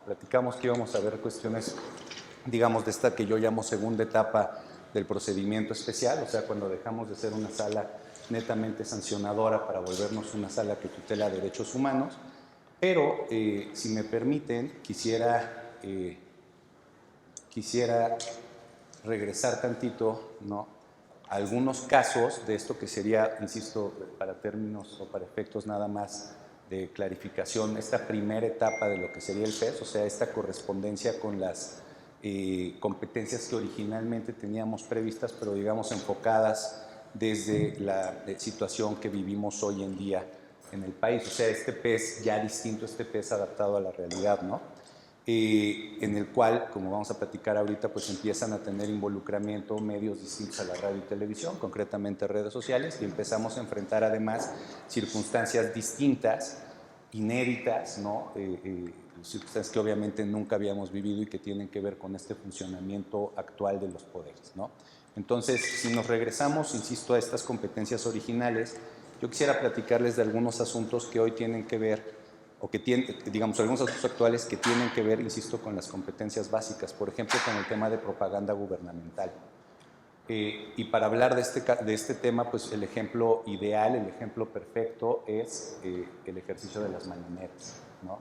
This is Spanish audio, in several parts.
Platicamos que íbamos a ver cuestiones, digamos, de esta que yo llamo segunda etapa del procedimiento especial, o sea, cuando dejamos de ser una sala netamente sancionadora para volvernos una sala que tutela derechos humanos. Pero, si me permiten, quisiera regresar tantito, ¿no?, a algunos casos de esto que sería, insisto, para términos o para efectos nada más de clarificación, esta primera etapa de lo que sería el PES, o sea, esta correspondencia con las competencias que originalmente teníamos previstas, pero digamos enfocadas desde la situación que vivimos hoy en día en el país. O sea, este PES ya distinto, este PES adaptado a la realidad, ¿no? En el cual, como vamos a platicar ahorita, pues empiezan a tener involucramiento medios distintos a la radio y televisión, concretamente redes sociales, y empezamos a enfrentar además circunstancias distintas, inéditas, ¿no? Circunstancias que obviamente nunca habíamos vivido y que tienen que ver con este funcionamiento actual de los poderes, ¿no? Entonces, si nos regresamos, insisto, a estas competencias originales, yo quisiera platicarles de algunos asuntos que hoy tienen que ver, o que tienen, digamos, algunos asuntos actuales que tienen que ver, insisto, con las competencias básicas, por ejemplo, con el tema de propaganda gubernamental. Y para hablar de este tema, pues el ejemplo ideal, el ejemplo perfecto es el ejercicio de las mañaneras, ¿no?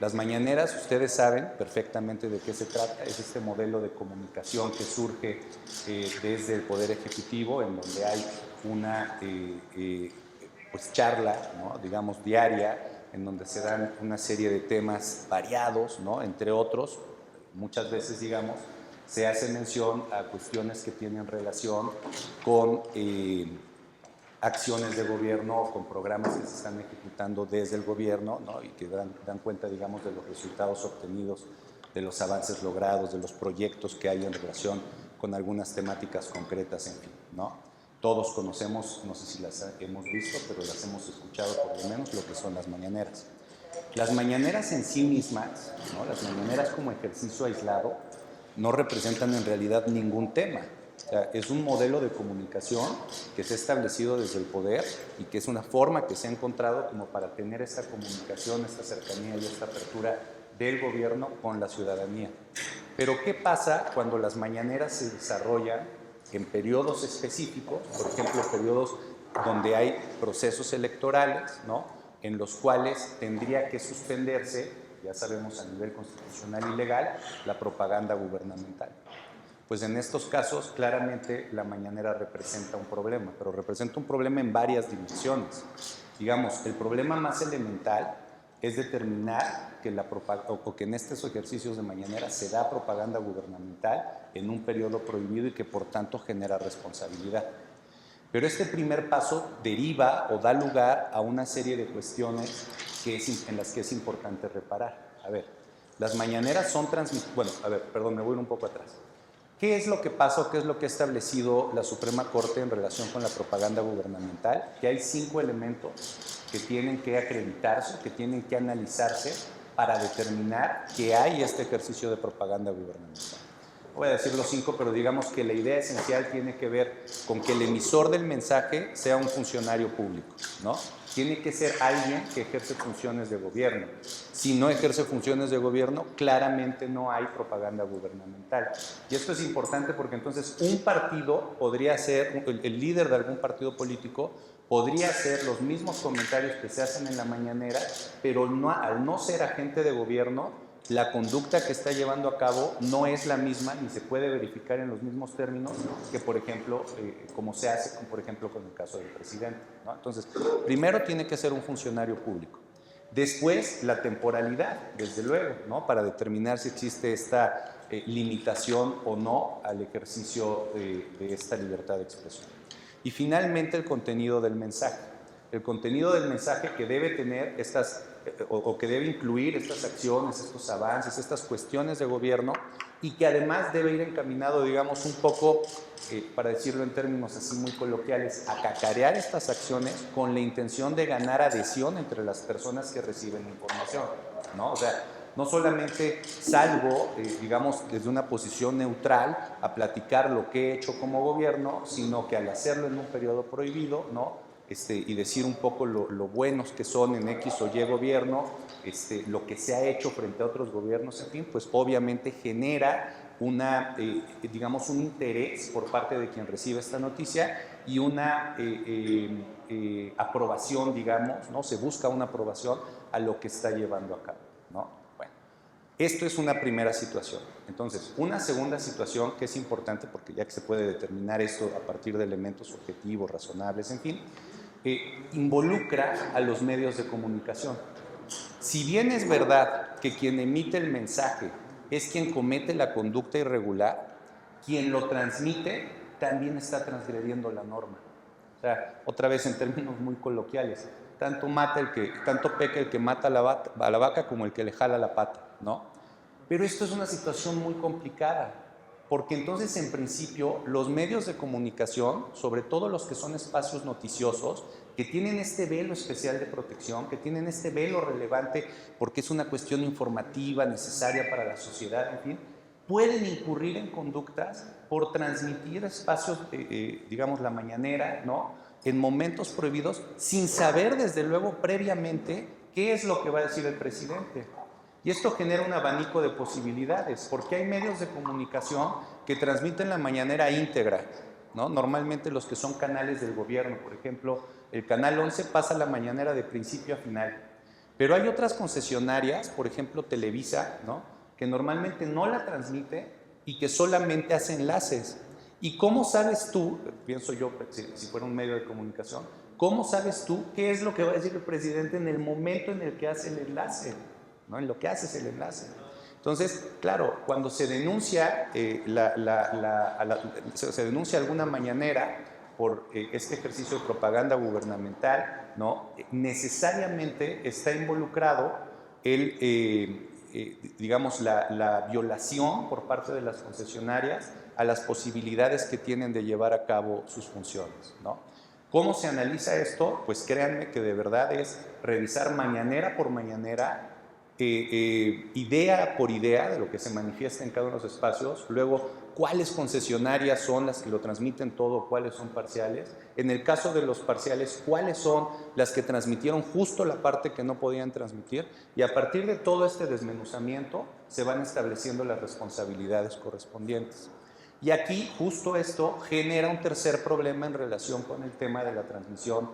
Las mañaneras, ustedes saben perfectamente de qué se trata, es este modelo de comunicación que surge desde el Poder Ejecutivo, en donde hay una pues charla, ¿no?, digamos, diaria, en donde se dan una serie de temas variados, ¿no?, entre otros, muchas veces, digamos, se hace mención a cuestiones que tienen relación con acciones de gobierno o con programas que se están ejecutando desde el gobierno, ¿no?, y que dan cuenta, digamos, de los resultados obtenidos, de los avances logrados, de los proyectos que hay en relación con algunas temáticas concretas, en fin, ¿no? Todos conocemos, no sé si las hemos visto, pero las hemos escuchado por lo menos, lo que son las mañaneras. Las mañaneras en sí mismas, ¿no?, las mañaneras como ejercicio aislado, no representan en realidad ningún tema. O sea, es un modelo de comunicación que se ha establecido desde el poder y que es una forma que se ha encontrado como para tener esta comunicación, esta cercanía y esta apertura del gobierno con la ciudadanía. Pero ¿qué pasa cuando las mañaneras se desarrollan en periodos específicos, por ejemplo, periodos donde hay procesos electorales, ¿no?, en los cuales tendría que suspenderse, ya sabemos a nivel constitucional y legal, la propaganda gubernamental? Pues en estos casos claramente la mañanera representa un problema, pero representa un problema en varias dimensiones. Digamos, el problema más elemental es determinar que, que en estos ejercicios de mañanera se da propaganda gubernamental en un periodo prohibido y que por tanto genera responsabilidad. Pero este primer paso deriva o da lugar a una serie de cuestiones en las que es importante reparar. A ver, las mañaneras son transmitidas... Bueno, a ver, perdón, me voy un poco atrás. ¿Qué es lo que pasa o qué es lo que ha establecido la Suprema Corte en relación con la propaganda gubernamental? Que hay 5 elementos que tienen que acreditarse, que tienen que analizarse para determinar que hay este ejercicio de propaganda gubernamental. Voy a decir los 5, pero digamos que la idea esencial tiene que ver con que el emisor del mensaje sea un funcionario público, ¿no? Tiene que ser alguien que ejerce funciones de gobierno. Si no ejerce funciones de gobierno, claramente no hay propaganda gubernamental. Y esto es importante porque entonces un partido podría ser, el líder de algún partido político podría hacer los mismos comentarios que se hacen en la mañanera, pero al no ser agente de gobierno, la conducta que está llevando a cabo no es la misma ni se puede verificar en los mismos términos que, por ejemplo, como se hace, por ejemplo, con el caso del presidente, ¿no? Entonces, primero tiene que ser un funcionario público. Después, la temporalidad, desde luego, ¿no?, para determinar si existe esta limitación o no al ejercicio de esta libertad de expresión. Y finalmente, el contenido del mensaje. El contenido del mensaje que debe tener o que debe incluir estas acciones, estos avances, estas cuestiones de gobierno, y que además debe ir encaminado, digamos, un poco, para decirlo en términos así muy coloquiales, a cacarear estas acciones con la intención de ganar adhesión entre las personas que reciben la información, ¿no? O sea, no solamente salgo, digamos, desde una posición neutral a platicar lo que he hecho como gobierno, sino que al hacerlo en un periodo prohibido, ¿no?, y decir un poco lo buenos que son en X o Y gobierno, lo que se ha hecho frente a otros gobiernos, en fin, pues obviamente genera digamos, un interés por parte de quien recibe esta noticia y una aprobación, digamos, ¿no? Se busca una aprobación a lo que está llevando a cabo, ¿no? Bueno, esto es una primera situación. Entonces, una segunda situación que es importante, porque ya que se puede determinar esto a partir de elementos objetivos, razonables, en fin, involucra a los medios de comunicación. Si bien es verdad que quien emite el mensaje es quien comete la conducta irregular, quien lo transmite también está transgrediendo la norma. O sea, otra vez en términos muy coloquiales, tanto peca el que mata a la vaca como el que le jala la pata, ¿no? Pero esto es una situación muy complicada, porque entonces en principio los medios de comunicación, sobre todo los que son espacios noticiosos, que tienen este velo especial de protección, que tienen este velo relevante porque es una cuestión informativa necesaria para la sociedad, en fin, pueden incurrir en conductas por transmitir espacios, digamos, la mañanera, ¿no?, en momentos prohibidos, sin saber desde luego previamente qué es lo que va a decir el presidente. Y esto genera un abanico de posibilidades, porque hay medios de comunicación que transmiten la mañanera íntegra, ¿no? Normalmente los que son canales del gobierno, por ejemplo, el Canal 11 pasa la mañanera de principio a final. Pero hay otras concesionarias, por ejemplo Televisa, ¿no?, que normalmente no la transmite y que solamente hace enlaces. ¿Y cómo sabes tú, pienso yo, si fuera un medio de comunicación, cómo sabes tú qué es lo que va a decir el presidente en el momento en el que hace el enlace, ¿no?, en lo que haces el enlace? Entonces, claro, cuando se denuncia, se denuncia alguna mañanera por este ejercicio de propaganda gubernamental, ¿no?, necesariamente está involucrado digamos, la violación por parte de las concesionarias a las posibilidades que tienen de llevar a cabo sus funciones, ¿no? ¿Cómo se analiza esto? Pues créanme que de verdad es revisar mañanera por mañanera, idea por idea de lo que se manifiesta en cada uno de los espacios, luego cuáles concesionarias son las que lo transmiten todo, cuáles son parciales, en el caso de los parciales, cuáles son las que transmitieron justo la parte que no podían transmitir, y a partir de todo este desmenuzamiento se van estableciendo las responsabilidades correspondientes. Y aquí justo esto genera un tercer problema en relación con el tema de la transmisión,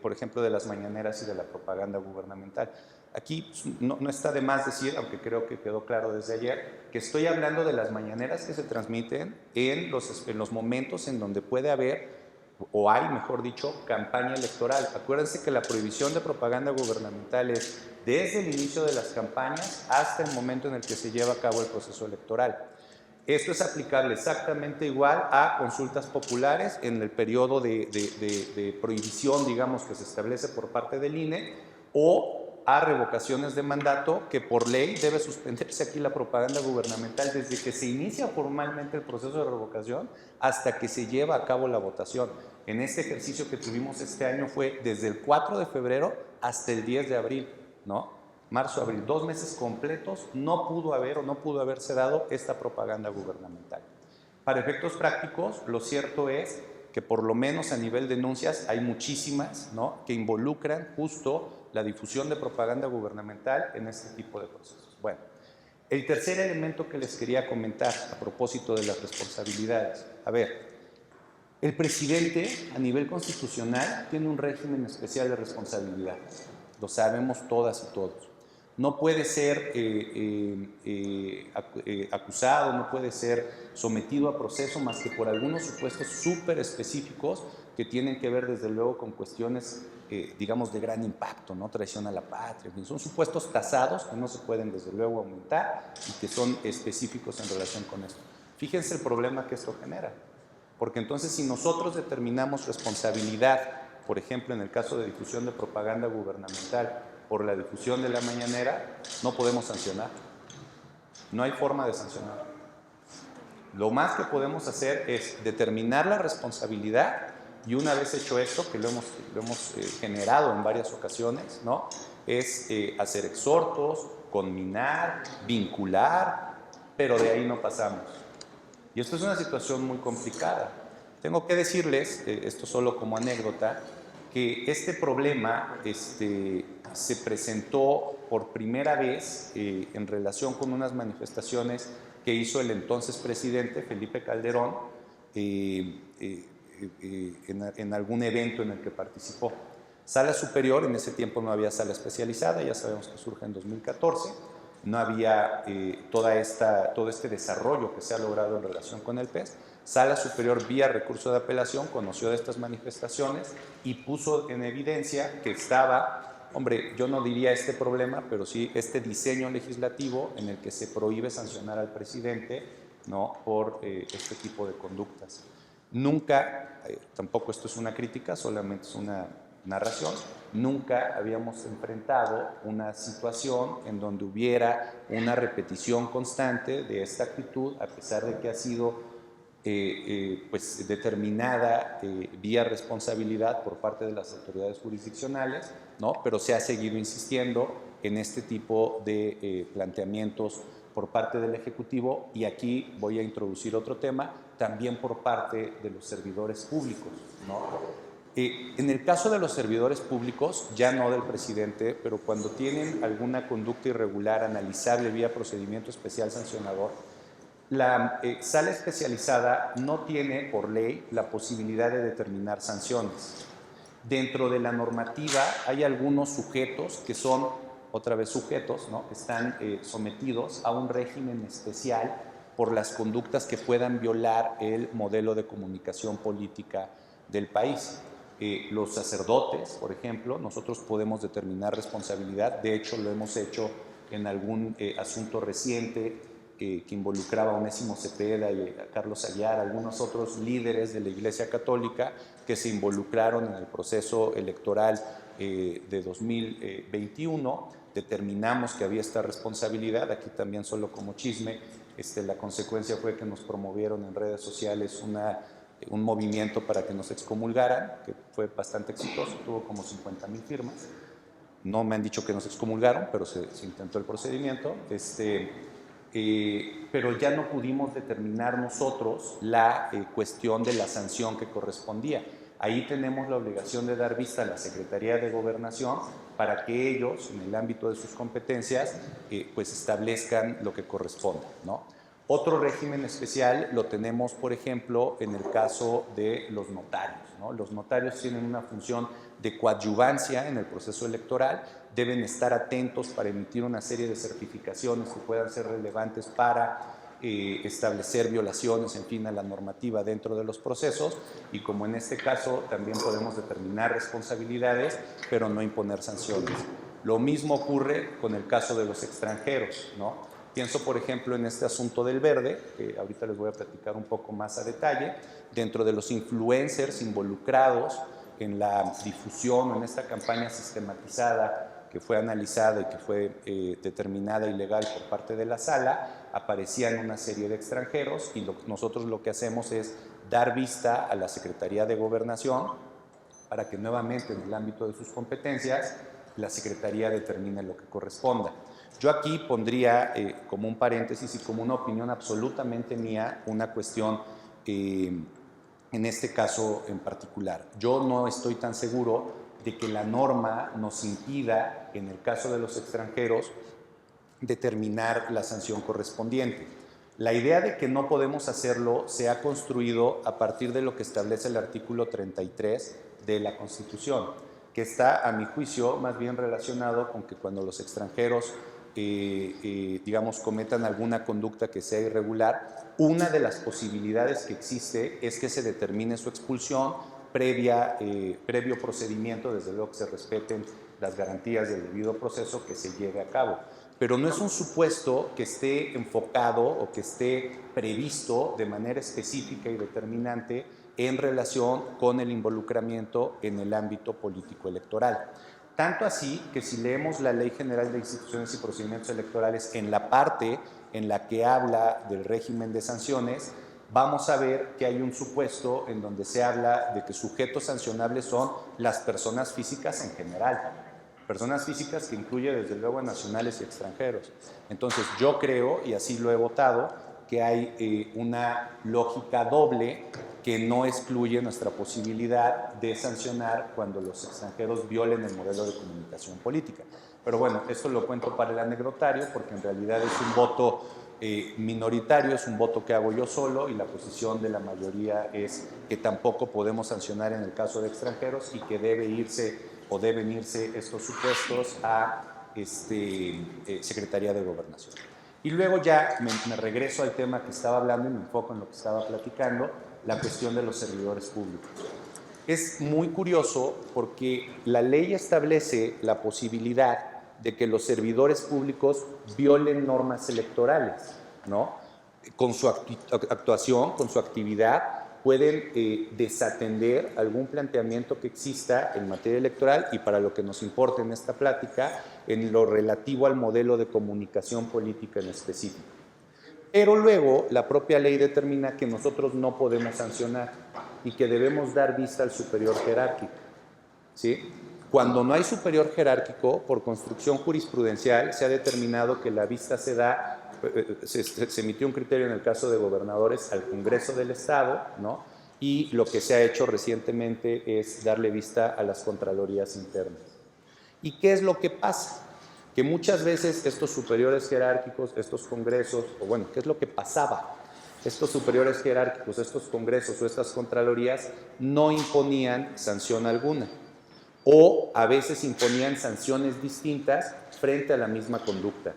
por ejemplo, de las mañaneras y de la propaganda gubernamental. Aquí no está de más decir, aunque creo que quedó claro desde ayer, que estoy hablando de las mañaneras que se transmiten en los momentos en donde puede haber, o hay, mejor dicho, campaña electoral. Acuérdense que la prohibición de propaganda gubernamental es desde el inicio de las campañas hasta el momento en el que se lleva a cabo el proceso electoral. Esto es aplicable exactamente igual a consultas populares en el periodo de prohibición, digamos, que se establece por parte del INE, o a revocaciones de mandato, que por ley debe suspenderse aquí la propaganda gubernamental desde que se inicia formalmente el proceso de revocación hasta que se lleva a cabo la votación. En este ejercicio que tuvimos este año fue desde el 4 de febrero hasta el 10 de abril, ¿no? Marzo, abril, 2 meses completos, no pudo haberse dado esta propaganda gubernamental. Para efectos prácticos, lo cierto es que por lo menos a nivel de denuncias hay muchísimas, ¿no?, que involucran justo la difusión de propaganda gubernamental en este tipo de procesos. Bueno, el tercer elemento que les quería comentar a propósito de las responsabilidades. A ver, el presidente a nivel constitucional tiene un régimen especial de responsabilidad. Lo sabemos todas y todos. No puede ser acusado, no puede ser sometido a proceso más que por algunos supuestos súper específicos que tienen que ver desde luego con cuestiones, digamos, de gran impacto, ¿no? Traición a la patria, son supuestos tasados que no se pueden desde luego aumentar y que son específicos en relación con esto. Fíjense el problema que esto genera, porque entonces si nosotros determinamos responsabilidad, por ejemplo, en el caso de difusión de propaganda gubernamental, por la difusión de la mañanera, no podemos sancionar. No hay forma de sancionar. Lo más que podemos hacer es determinar la responsabilidad y una vez hecho esto, que lo hemos generado en varias ocasiones, ¿no?, es hacer exhortos, conminar, vincular, pero de ahí no pasamos. Y esto es una situación muy complicada. Tengo que decirles, esto solo como anécdota, que este problema se presentó por primera vez en relación con unas manifestaciones que hizo el entonces presidente Felipe Calderón en algún evento en el que participó. Sala superior, en ese tiempo no había sala especializada, ya sabemos que surge en 2014, no había todo este desarrollo que se ha logrado en relación con el PES. Sala superior, vía recurso de apelación, conoció de estas manifestaciones y puso en evidencia que estaba, hombre, yo no diría este problema, pero sí este diseño legislativo en el que se prohíbe sancionar al presidente, ¿no?, por este tipo de conductas. Nunca, tampoco esto es una crítica, solamente es una narración, nunca habíamos enfrentado una situación en donde hubiera una repetición constante de esta actitud, a pesar de que ha sido pues determinada vía responsabilidad por parte de las autoridades jurisdiccionales, ¿no? Pero se ha seguido insistiendo en este tipo de planteamientos por parte del Ejecutivo, y aquí voy a introducir otro tema, también por parte de los servidores públicos, ¿no? En el caso de los servidores públicos, ya no del presidente, pero cuando tienen alguna conducta irregular analizable vía procedimiento especial sancionador, la sala especializada no tiene por ley la posibilidad de determinar sanciones. Dentro de la normativa hay algunos sujetos que son, otra vez sujetos, ¿no?, que están sometidos a un régimen especial por las conductas que puedan violar el modelo de comunicación política del país. Los sacerdotes, por ejemplo, nosotros podemos determinar responsabilidad, de hecho lo hemos hecho en algún asunto reciente que involucraba a Onésimo Cepeda y a Carlos Ayar, algunos otros líderes de la Iglesia Católica que se involucraron en el proceso electoral de 2021, determinamos que había esta responsabilidad. Aquí también, solo como chisme, la consecuencia fue que nos promovieron en redes sociales un movimiento para que nos excomulgaran, que fue bastante exitoso, tuvo como 50,000 firmas. No me han dicho que nos excomulgaron, pero se intentó el procedimiento. Pero ya no pudimos determinar nosotros la cuestión de la sanción que correspondía. Ahí tenemos la obligación de dar vista a la Secretaría de Gobernación para que ellos, en el ámbito de sus competencias, pues establezcan lo que corresponda, ¿no? Otro régimen especial lo tenemos, por ejemplo, en el caso de los notarios, ¿no? Los notarios tienen una función de coadyuvancia en el proceso electoral, deben estar atentos para emitir una serie de certificaciones que puedan ser relevantes para establecer violaciones, en fin, a la normativa dentro de los procesos, y como en este caso también podemos determinar responsabilidades, pero no imponer sanciones. Lo mismo ocurre con el caso de los extranjeros, ¿no? Pienso, por ejemplo, en este asunto del verde, que ahorita les voy a platicar un poco más a detalle. Dentro de los influencers involucrados en la difusión, en esta campaña sistematizada que fue analizada y que fue determinada ilegal por parte de la sala, aparecían una serie de extranjeros, y nosotros lo que hacemos es dar vista a la Secretaría de Gobernación para que nuevamente, en el ámbito de sus competencias, la Secretaría determine lo que corresponda. Yo aquí pondría como un paréntesis y como una opinión absolutamente mía una cuestión en este caso en particular. Yo no estoy tan seguro de que la norma nos impida, en el caso de los extranjeros, determinar la sanción correspondiente. La idea de que no podemos hacerlo se ha construido a partir de lo que establece el artículo 33 de la Constitución, que está, a mi juicio, más bien relacionado con que cuando los extranjeros digamos, cometan alguna conducta que sea irregular, una de las posibilidades que existe es que se determine su expulsión previo procedimiento, desde luego que se respeten las garantías del debido proceso, que se lleve a cabo. Pero no es un supuesto que esté enfocado o que esté previsto de manera específica y determinante en relación con el involucramiento en el ámbito político electoral. Tanto así que si leemos la Ley General de Instituciones y Procedimientos Electorales en la parte en la que habla del régimen de sanciones, vamos a ver que hay un supuesto en donde se habla de que sujetos sancionables son las personas físicas en general. Personas físicas que incluye desde luego nacionales y extranjeros. Entonces yo creo, y así lo he votado, que hay una lógica doble que no excluye nuestra posibilidad de sancionar cuando los extranjeros violen el modelo de comunicación política. Pero bueno, esto lo cuento para el anecdotario porque en realidad es un voto minoritario, es un voto que hago yo solo y la posición de la mayoría es que tampoco podemos sancionar en el caso de extranjeros y que deben irse estos supuestos a Secretaría de Gobernación. Y luego ya me regreso al tema que estaba hablando y me enfoco en lo que estaba platicando, la cuestión de los servidores públicos. Es muy curioso porque la ley establece la posibilidad de que los servidores públicos violen normas electorales, ¿no? Con su actuación, con su actividad, pueden desatender algún planteamiento que exista en materia electoral y para lo que nos importa en esta plática, en lo relativo al modelo de comunicación política en específico. Pero luego la propia ley determina que nosotros no podemos sancionar y que debemos dar vista al superior jerárquico, ¿sí? Cuando no hay superior jerárquico, por construcción jurisprudencial, se ha determinado que la vista se da, se emitió un criterio en el caso de gobernadores al Congreso del Estado, ¿no? Y lo que se ha hecho recientemente es darle vista a las contralorías internas. ¿Y qué es lo que pasa? Que muchas veces estos superiores jerárquicos, estos congresos, o bueno, ¿qué es lo que pasaba? Estos superiores jerárquicos, estos congresos o estas contralorías no imponían sanción alguna o a veces imponían sanciones distintas frente a la misma conducta.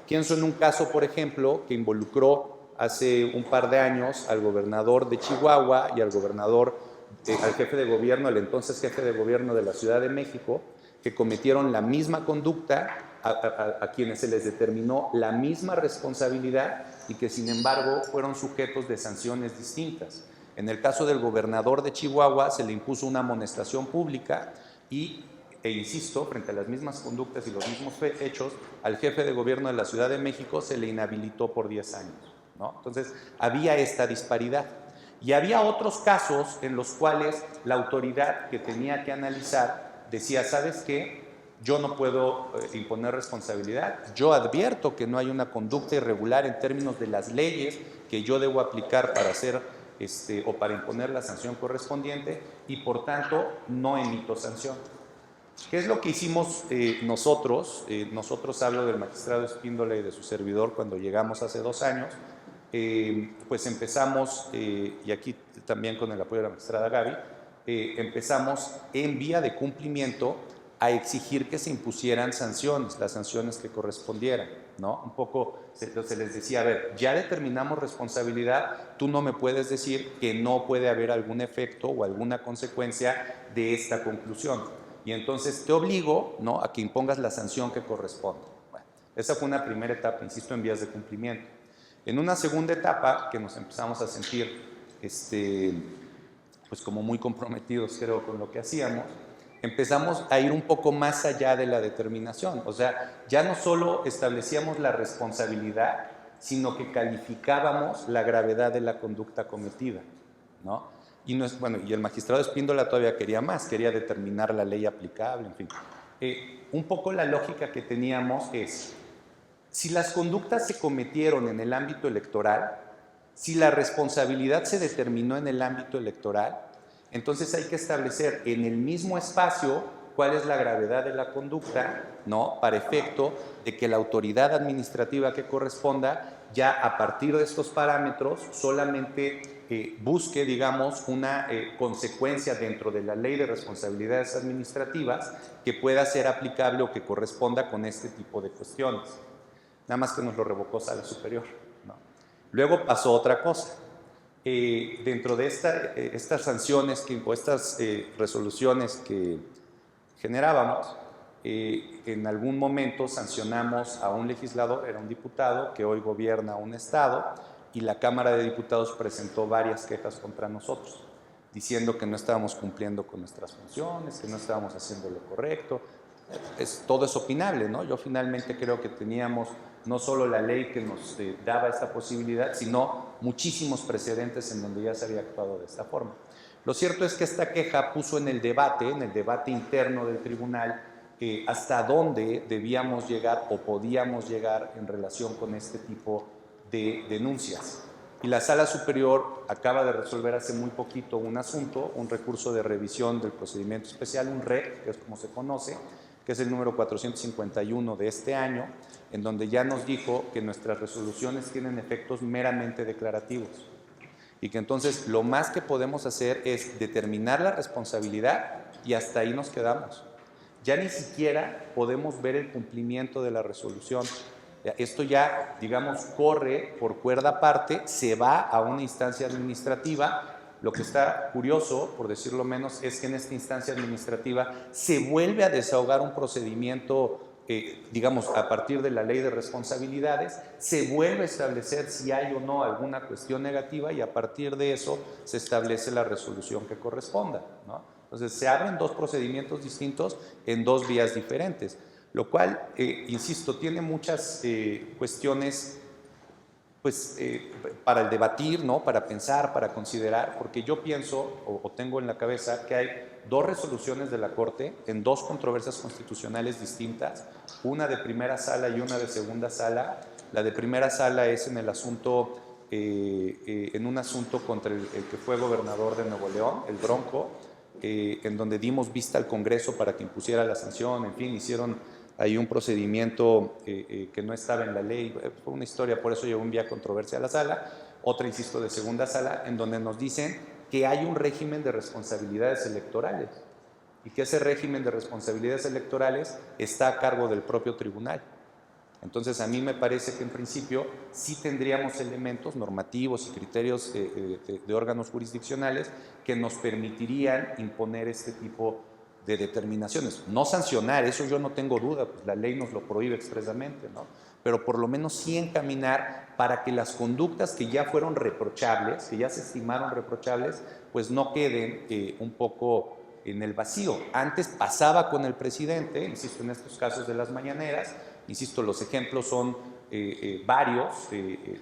Pienso en un caso, por ejemplo, que involucró hace un par de años al gobernador de Chihuahua y al jefe de gobierno, el entonces jefe de gobierno de la Ciudad de México, que cometieron la misma conducta, a quienes se les determinó la misma responsabilidad y que sin embargo fueron sujetos de sanciones distintas. En el caso del gobernador de Chihuahua se le impuso una amonestación pública e insisto, frente a las mismas conductas y los mismos hechos, al jefe de gobierno de la Ciudad de México se le inhabilitó por 10 años, ¿no? Entonces, había esta disparidad. Y había otros casos en los cuales la autoridad que tenía que analizar decía, ¿sabes qué? Yo no puedo imponer responsabilidad. Yo advierto que no hay una conducta irregular en términos de las leyes que yo debo aplicar para hacer o para imponer la sanción correspondiente y por tanto no emito sanción. ¿Qué es lo que hicimos nosotros? Nosotros, hablo del magistrado Espíndola y de su servidor cuando llegamos hace 2 años, pues empezamos, y aquí también con el apoyo de la magistrada Gaby, empezamos en vía de cumplimiento a exigir que se impusieran sanciones, las sanciones que correspondieran, ¿no? Un poco se les decía, a ver, ya determinamos responsabilidad, tú no me puedes decir que no puede haber algún efecto o alguna consecuencia de esta conclusión. Y entonces te obligo, ¿no?, a que impongas la sanción que corresponde. Bueno, esa fue una primera etapa, insisto, en vías de cumplimiento. En una segunda etapa, que nos empezamos a sentir pues como muy comprometidos, creo, con lo que hacíamos, empezamos a ir un poco más allá de la determinación. O sea, ya no solo establecíamos la responsabilidad, sino que calificábamos la gravedad de la conducta cometida, ¿no? Y el magistrado Espíndola todavía quería más, quería determinar la ley aplicable, en fin. Un poco la lógica que teníamos es, si las conductas se cometieron en el ámbito electoral, si la responsabilidad se determinó en el ámbito electoral, entonces hay que establecer en el mismo espacio cuál es la gravedad de la conducta, ¿no?, para efecto de que la autoridad administrativa que corresponda ya a partir de estos parámetros solamente busque, digamos, una consecuencia dentro de la ley de responsabilidades administrativas que pueda ser aplicable o que corresponda con este tipo de cuestiones. Nada más que nos lo revocó Sala Superior, ¿no? Luego pasó otra cosa. Dentro de estas sanciones o estas resoluciones que generábamos, en algún momento sancionamos a un legislador, era un diputado que hoy gobierna un estado, y la Cámara de Diputados presentó varias quejas contra nosotros, diciendo que no estábamos cumpliendo con nuestras funciones, que no estábamos haciendo lo correcto. Todo es opinable, ¿no? Yo finalmente creo que teníamos no solo la ley que nos daba esta posibilidad, sino muchísimos precedentes en donde ya se había actuado de esta forma. Lo cierto es que esta queja puso en el debate interno del tribunal, hasta dónde debíamos llegar o podíamos llegar en relación con este tipo de denuncias. Y la Sala Superior acaba de resolver hace muy poquito un asunto, un recurso de revisión del procedimiento especial, un REP, que es como se conoce, que es el número 451 de este año, en donde ya nos dijo que nuestras resoluciones tienen efectos meramente declarativos y que entonces lo más que podemos hacer es determinar la responsabilidad y hasta ahí nos quedamos. Ya ni siquiera podemos ver el cumplimiento de la resolución. Esto ya, digamos, corre por cuerda aparte, se va a una instancia administrativa. Lo que está curioso, por decirlo menos, es que en esta instancia administrativa se vuelve a desahogar un procedimiento, digamos, a partir de la ley de responsabilidades, se vuelve a establecer si hay o no alguna cuestión negativa y a partir de eso se establece la resolución que corresponda, ¿no? Entonces se abren dos procedimientos distintos en dos vías diferentes, lo cual, insisto, tiene muchas cuestiones pues, para el debatir, ¿no? Para pensar, para considerar, porque yo pienso o tengo en la cabeza que hay dos resoluciones de la Corte en dos controversias constitucionales distintas, una de primera sala y una de segunda sala. La de primera sala es en el asunto, en un asunto contra el que fue gobernador de Nuevo León, el Bronco, en donde dimos vista al Congreso para que impusiera la sanción, en fin, hicieron ahí un procedimiento que no estaba en la ley, fue una historia, por eso llevó un vía controversia a la sala. Otra, insisto, de segunda sala, en donde nos dicen que hay un régimen de responsabilidades electorales y que ese régimen de responsabilidades electorales está a cargo del propio tribunal. Entonces, a mí me parece que en principio sí tendríamos elementos normativos y criterios de órganos jurisdiccionales que nos permitirían imponer este tipo de determinaciones. No sancionar, eso yo no tengo duda, pues la ley nos lo prohíbe expresamente, ¿no? Pero por lo menos sí encaminar para que las conductas que ya fueron reprochables, que ya se estimaron reprochables, pues no queden un poco en el vacío. Antes pasaba con el presidente, insisto, en estos casos de las mañaneras, insisto, los ejemplos son varios,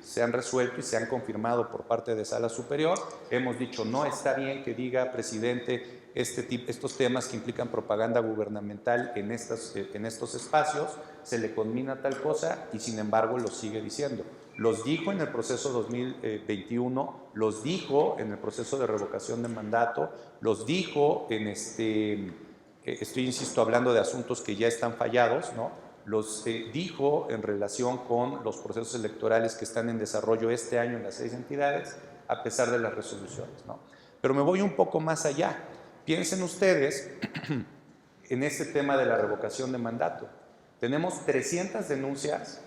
se han resuelto y se han confirmado por parte de Sala Superior. Hemos dicho, no está bien que diga, presidente, estos temas que implican propaganda gubernamental en estos espacios, se le conmina tal cosa y sin embargo lo sigue diciendo. Los dijo en el proceso 2021, los dijo en el proceso de revocación de mandato, los dijo en estoy, insisto, hablando de asuntos que ya están fallados, ¿no? Los dijo en relación con los procesos electorales que están en desarrollo este año en las 6 entidades, a pesar de las resoluciones, ¿no? Pero me voy un poco más allá. Piensen ustedes en este tema de la revocación de mandato. Tenemos 300 denuncias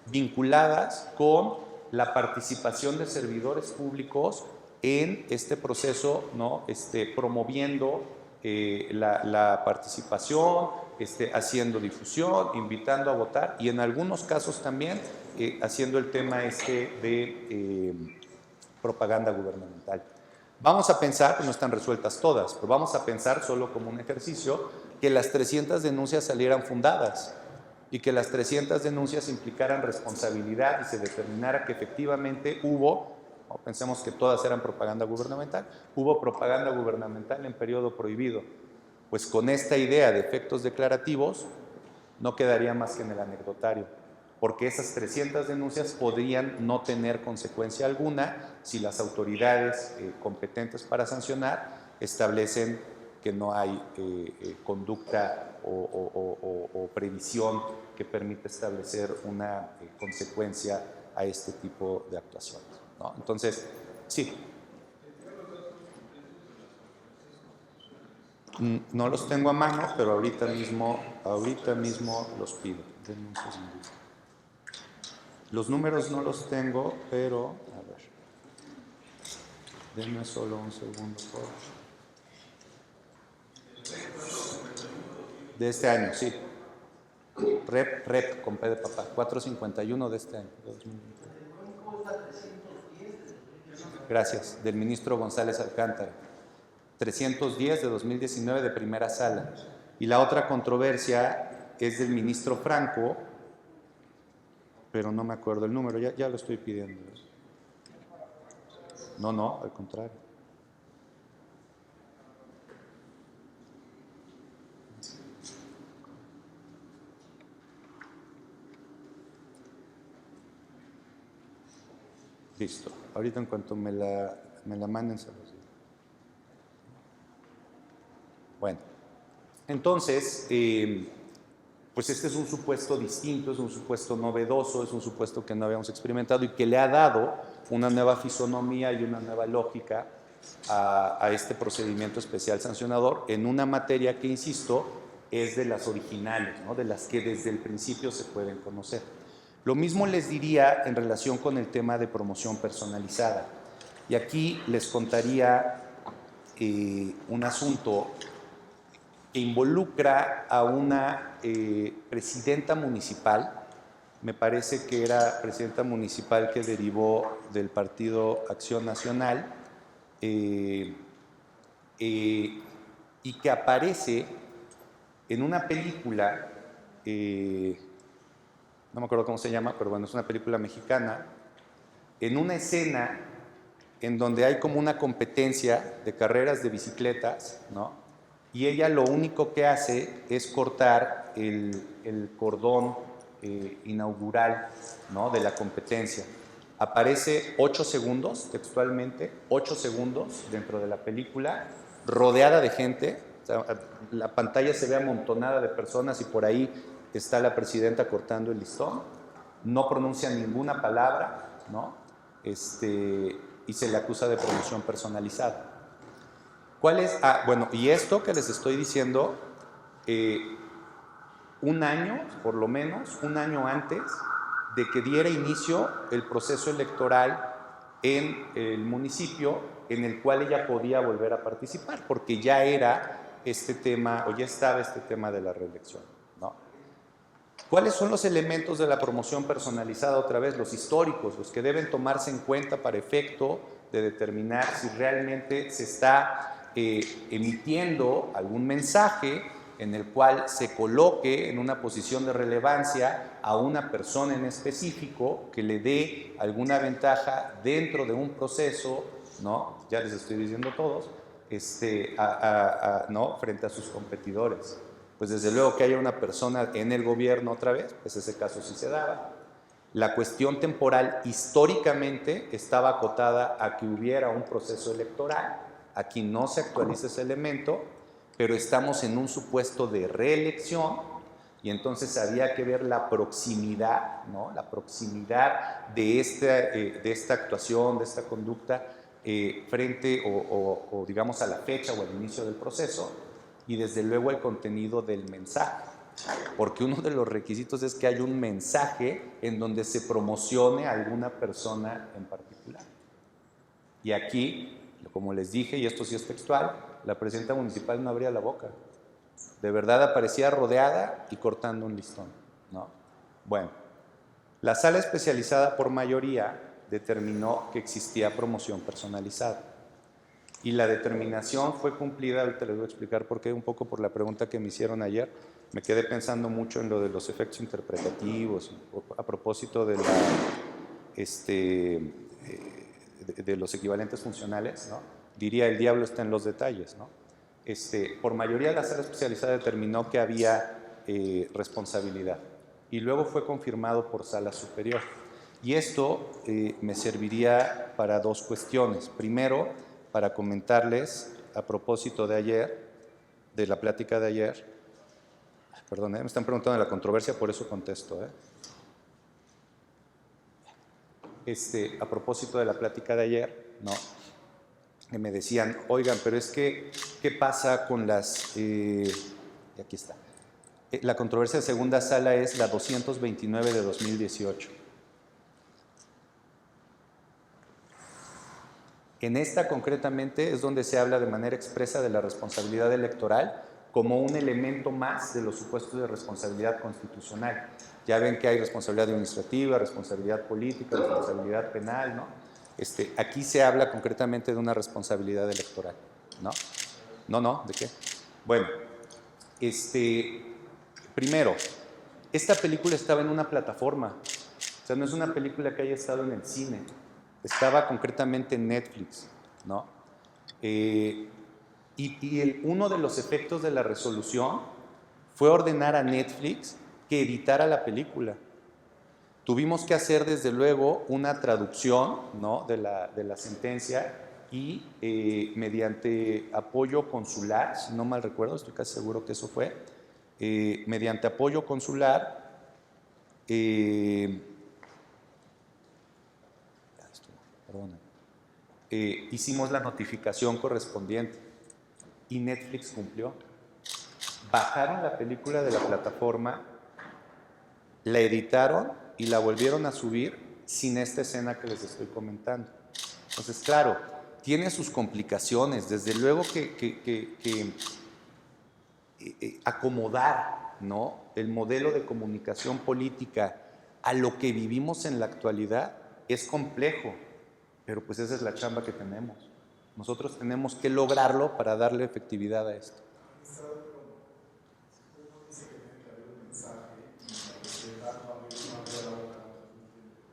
vinculadas con la participación de servidores públicos en este proceso, ¿no? Promoviendo la participación, haciendo difusión, invitando a votar y en algunos casos también haciendo el tema de propaganda gubernamental. Vamos a pensar, que no están resueltas todas, pero vamos a pensar solo como un ejercicio que las 300 denuncias salieran fundadas y que las 300 denuncias implicaran responsabilidad y se determinara que efectivamente hubo, no pensemos que todas eran propaganda gubernamental, hubo propaganda gubernamental en periodo prohibido. Pues con esta idea de efectos declarativos no quedaría más que en el anecdotario, porque esas 300 denuncias podrían no tener consecuencia alguna si las autoridades competentes para sancionar establecen que no hay conducta o previsión que permita establecer una consecuencia a este tipo de actuaciones, ¿no? Entonces, sí. No los tengo a mano, pero ahorita mismo los pido. Los números no los tengo, pero a ver. Denme solo un segundo, por favor. De este año, sí. Rep, con P de papá. 451 de este año. De 2020. Gracias. Del ministro González Alcántara. 310 de 2019 de primera sala. Y la otra controversia es del ministro Franco, pero no me acuerdo el número, ya lo estoy pidiendo. No, al contrario. Listo. Ahorita en cuanto me la manden, se los digo. Bueno, entonces, pues este es un supuesto distinto, es un supuesto novedoso, es un supuesto que no habíamos experimentado y que le ha dado una nueva fisonomía y una nueva lógica a este procedimiento especial sancionador en una materia que, insisto, es de las originales, ¿no? De las que desde el principio se pueden conocer. Lo mismo les diría en relación con el tema de promoción personalizada. Y aquí les contaría un asunto que involucra a una presidenta municipal, me parece que era presidenta municipal que derivó del Partido Acción Nacional, y que aparece en una película, no me acuerdo cómo se llama, pero bueno, es una película mexicana, en una escena en donde hay como una competencia de carreras de bicicletas, ¿no? Y ella lo único que hace es cortar el cordón inaugural, ¿no?, de la competencia. Aparece 8 segundos, textualmente, 8 segundos dentro de la película, rodeada de gente. O sea, la pantalla se ve amontonada de personas y por ahí está la presidenta cortando el listón. No pronuncia ninguna palabra, ¿no? Y se le acusa de promoción personalizada. ¿Cuál es? Bueno, y esto que les estoy diciendo, un año, por lo menos, un año antes de que diera inicio el proceso electoral en el municipio en el cual ella podía volver a participar, porque ya era este tema, o ya estaba este tema de la reelección, ¿no? ¿Cuáles son los elementos de la promoción personalizada? Otra vez, los históricos, los que deben tomarse en cuenta para efecto de determinar si realmente se está emitiendo algún mensaje en el cual se coloque en una posición de relevancia a una persona en específico que le dé alguna ventaja dentro de un proceso, ¿no? Ya les estoy diciendo todos, ¿no?, frente a sus competidores. Pues desde luego que haya una persona en el gobierno otra vez, pues ese caso sí se daba. La cuestión temporal históricamente estaba acotada a que hubiera un proceso electoral. Aquí no se actualiza ese elemento, pero estamos en un supuesto de reelección y entonces había que ver la proximidad, ¿no?, la proximidad de esta actuación, de esta conducta frente o digamos a la fecha o al inicio del proceso, y desde luego el contenido del mensaje, porque uno de los requisitos es que haya un mensaje en donde se promocione a alguna persona en particular. Y aquí, como les dije, y esto sí es textual, la presidenta municipal no abría la boca. De verdad aparecía rodeada y cortando un listón, ¿no? Bueno, la sala especializada por mayoría determinó que existía promoción personalizada. Y la determinación fue cumplida, ahorita les voy a explicar por qué, un poco por la pregunta que me hicieron ayer. Me quedé pensando mucho en lo de los efectos interpretativos, a propósito de de los equivalentes funcionales, ¿no? Diría, el diablo está en los detalles, ¿no? Por mayoría la sala especializada determinó que había responsabilidad y luego fue confirmado por sala superior. Y esto me serviría para dos cuestiones. Primero, para comentarles a propósito de ayer, de la plática de ayer, perdón, me están preguntando de la controversia, por eso contesto, a propósito de la plática de ayer, ¿no?, que me decían, oigan, pero es que, ¿qué pasa con las... y aquí está. La controversia de segunda sala es la 229 de 2018. En esta concretamente es donde se habla de manera expresa de la responsabilidad electoral como un elemento más de los supuestos de responsabilidad constitucional. Ya ven que hay responsabilidad administrativa, responsabilidad política, responsabilidad penal, ¿no? Aquí se habla concretamente de una responsabilidad electoral, ¿no? No, ¿de qué? Bueno, primero, esta película estaba en una plataforma, o sea, no es una película que haya estado en el cine, estaba concretamente en Netflix, ¿no? Uno de los efectos de la resolución fue ordenar a Netflix que editara la película. Tuvimos que hacer desde luego una traducción, ¿no?, de la sentencia y mediante apoyo consular, si no mal recuerdo, estoy casi seguro que eso fue, mediante apoyo consular, hicimos la notificación correspondiente y Netflix cumplió. Bajaron la película de la plataforma, la editaron y la volvieron a subir sin esta escena que les estoy comentando. Entonces, claro, tiene sus complicaciones. Desde luego que acomodar, ¿no?, el modelo de comunicación política a lo que vivimos en la actualidad es complejo, pero pues esa es la chamba que tenemos. Nosotros tenemos que lograrlo para darle efectividad a esto.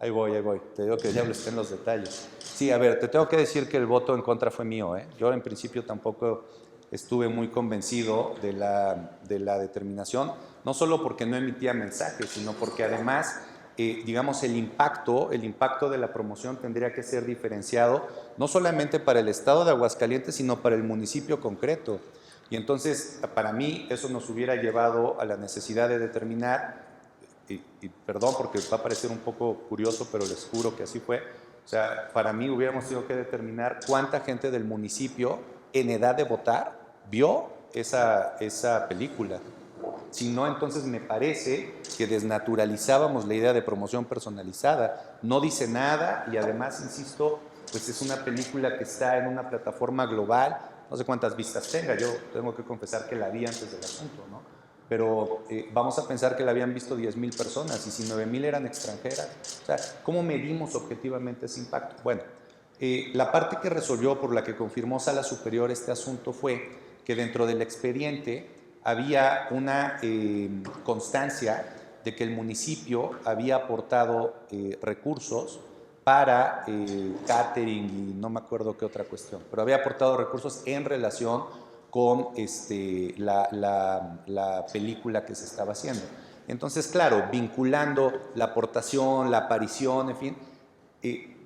Ahí voy. Te digo que el diablo está en los detalles. Sí, a ver, te tengo que decir que el voto en contra fue mío, ¿eh? Yo en principio tampoco estuve muy convencido de la determinación, no solo porque no emitía mensajes, sino porque además, digamos, el impacto de la promoción tendría que ser diferenciado, no solamente para el estado de Aguascalientes, sino para el municipio concreto. Y entonces, para mí, eso nos hubiera llevado a la necesidad de determinar, y perdón porque va a parecer un poco curioso, pero les juro que así fue. O sea, para mí hubiéramos tenido que determinar cuánta gente del municipio en edad de votar vio esa película. Si no, entonces me parece que desnaturalizábamos la idea de promoción personalizada. No dice nada y además, insisto, pues es una película que está en una plataforma global. No sé cuántas vistas tenga, yo tengo que confesar que la vi antes del asunto, ¿no? Pero vamos a pensar que la habían visto 10,000 personas y si 9,000 eran extranjeras. O sea, ¿cómo medimos objetivamente ese impacto? Bueno, la parte que resolvió, por la que confirmó Sala Superior este asunto, fue que dentro del expediente había una constancia de que el municipio había aportado recursos para catering y no me acuerdo qué otra cuestión, pero había aportado recursos en relación con la película que se estaba haciendo. Entonces, claro, vinculando la aportación, la aparición, en fin,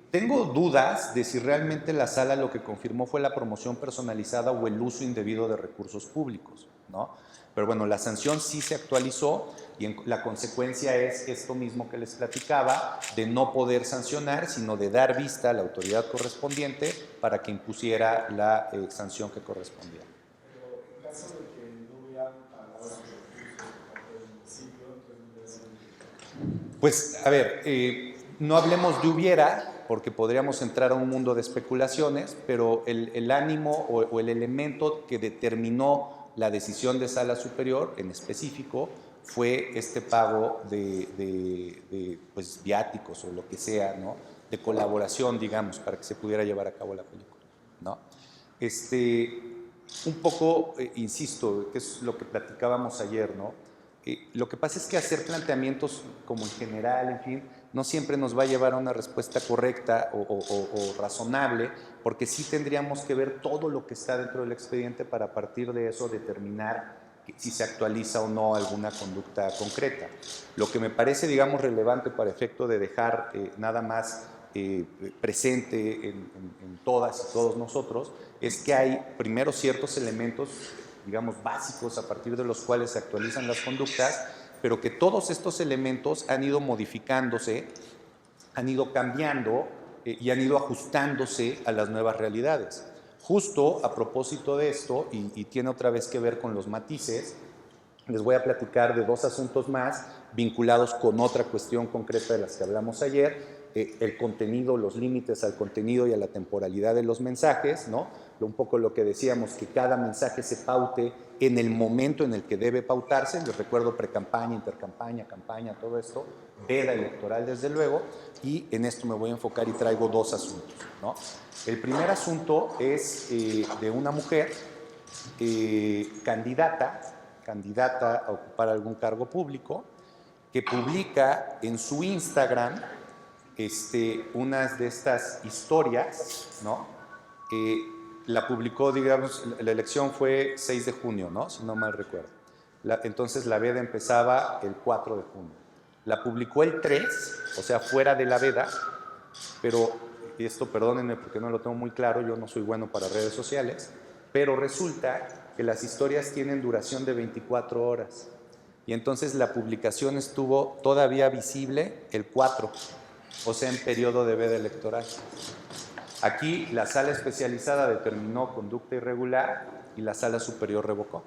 tengo dudas de si realmente la sala lo que confirmó fue la promoción personalizada o el uso indebido de recursos públicos, ¿no? Pero bueno, la sanción sí se actualizó y la consecuencia es esto mismo que les platicaba, de no poder sancionar, sino de dar vista a la autoridad correspondiente para que impusiera la sanción que correspondía. Caso de que no hubieran pagado los recursos por parte del municipio, entonces pues, a ver, no hablemos de hubiera, porque podríamos entrar a un mundo de especulaciones, pero el ánimo o el elemento que determinó la decisión de Sala Superior, en específico, fue este pago de pues, viáticos o lo que sea, ¿no?, de colaboración, digamos, para que se pudiera llevar a cabo la película, ¿no? Un poco, insisto, que es lo que platicábamos ayer, ¿no? Lo que pasa es que hacer planteamientos como en general, en fin, no siempre nos va a llevar a una respuesta correcta o razonable, porque sí tendríamos que ver todo lo que está dentro del expediente para a partir de eso determinar si se actualiza o no alguna conducta concreta. Lo que me parece, digamos, relevante para efecto de dejar nada más presente en todas y todos nosotros, es que hay primero ciertos elementos, digamos, básicos a partir de los cuales se actualizan las conductas, pero que todos estos elementos han ido modificándose, han ido cambiando y han ido ajustándose a las nuevas realidades. Justo a propósito de esto, y tiene otra vez que ver con los matices, les voy a platicar de dos asuntos más vinculados con otra cuestión concreta de las que hablamos ayer, el contenido, los límites al contenido y a la temporalidad de los mensajes, ¿no? Un poco lo que decíamos, que cada mensaje se paute en el momento en el que debe pautarse. Les recuerdo precampaña, intercampaña, campaña, todo esto, veda electoral desde luego, y en esto me voy a enfocar y traigo dos asuntos, ¿no? El primer asunto es de una mujer candidata a ocupar algún cargo público, que publica en su Instagram unas de estas historias, ¿no? La publicó, digamos, la elección fue 6 de junio, ¿no?, si no mal recuerdo. Entonces la veda empezaba el 4 de junio. La publicó el 3 o sea, fuera de la veda, pero esto perdónenme porque no lo tengo muy claro, yo no soy bueno para redes sociales, pero resulta que las historias tienen duración de 24 horas. Y entonces la publicación estuvo todavía visible el 4, o sea, en periodo de veda electoral. Aquí la sala especializada determinó conducta irregular y la sala superior revocó.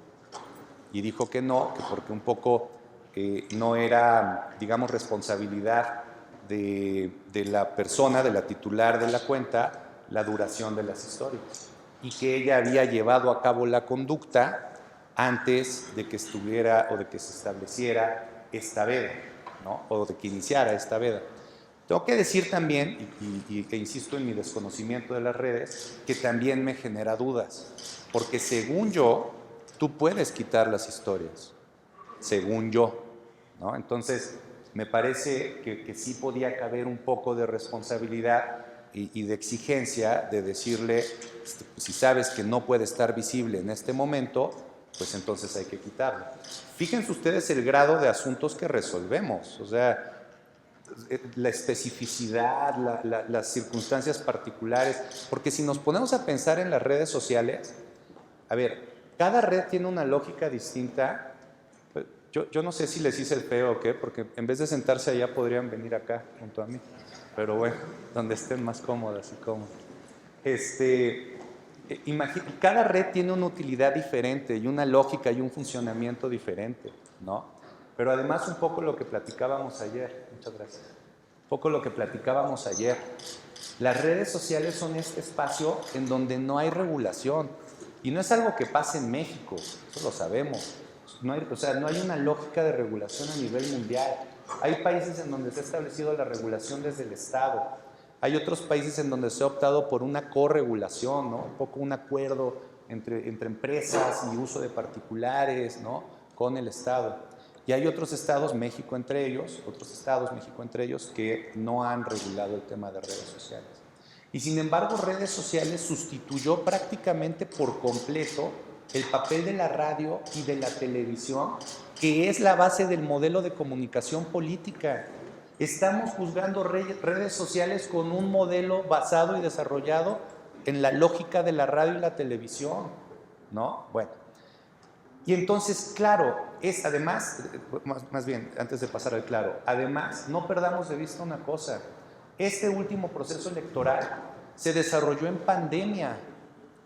Y dijo que no, que porque un poco no era, digamos, responsabilidad de la persona, de la titular de la cuenta, la duración de las historias. Y que ella había llevado a cabo la conducta antes de que estuviera o de que se estableciera esta veda, ¿no? O de que iniciara esta veda. Tengo que decir también, e insisto en mi desconocimiento de las redes, que también me genera dudas, porque según yo, tú puedes quitar las historias, según yo, ¿no? Entonces, me parece que sí podía caber un poco de responsabilidad y de exigencia de decirle, si sabes que no puede estar visible en este momento, pues entonces hay que quitarlo. Fíjense ustedes el grado de asuntos que resolvemos, o sea, la especificidad, las circunstancias particulares, porque si nos ponemos a pensar en las redes sociales, a ver, cada red tiene una lógica distinta. Yo no sé si les hice el feo o qué, porque en vez de sentarse allá podrían venir acá junto a mí, pero bueno, donde estén más cómodas y cómodos. Cada red tiene una utilidad diferente y una lógica y un funcionamiento diferente, ¿no? Pero además un poco lo que platicábamos ayer, muchas gracias, un poco lo que platicábamos ayer, las redes sociales son este espacio en donde no hay regulación y no es algo que pase en México, eso lo sabemos, no hay, o sea, no hay una lógica de regulación a nivel mundial, hay países en donde se ha establecido la regulación desde el Estado, hay otros países en donde se ha optado por una corregulación, ¿no? Un poco un acuerdo entre empresas y uso de particulares, ¿no? Con el Estado. Y hay otros estados, México entre ellos, que no han regulado el tema de redes sociales. Y sin embargo, redes sociales sustituyó prácticamente por completo el papel de la radio y de la televisión, que es la base del modelo de comunicación política. Estamos juzgando redes sociales con un modelo basado y desarrollado en la lógica de la radio y la televisión, ¿no? Bueno. Y entonces, claro, es además, más bien, antes de pasar al claro, además, no perdamos de vista una cosa, este último proceso electoral se desarrolló en pandemia.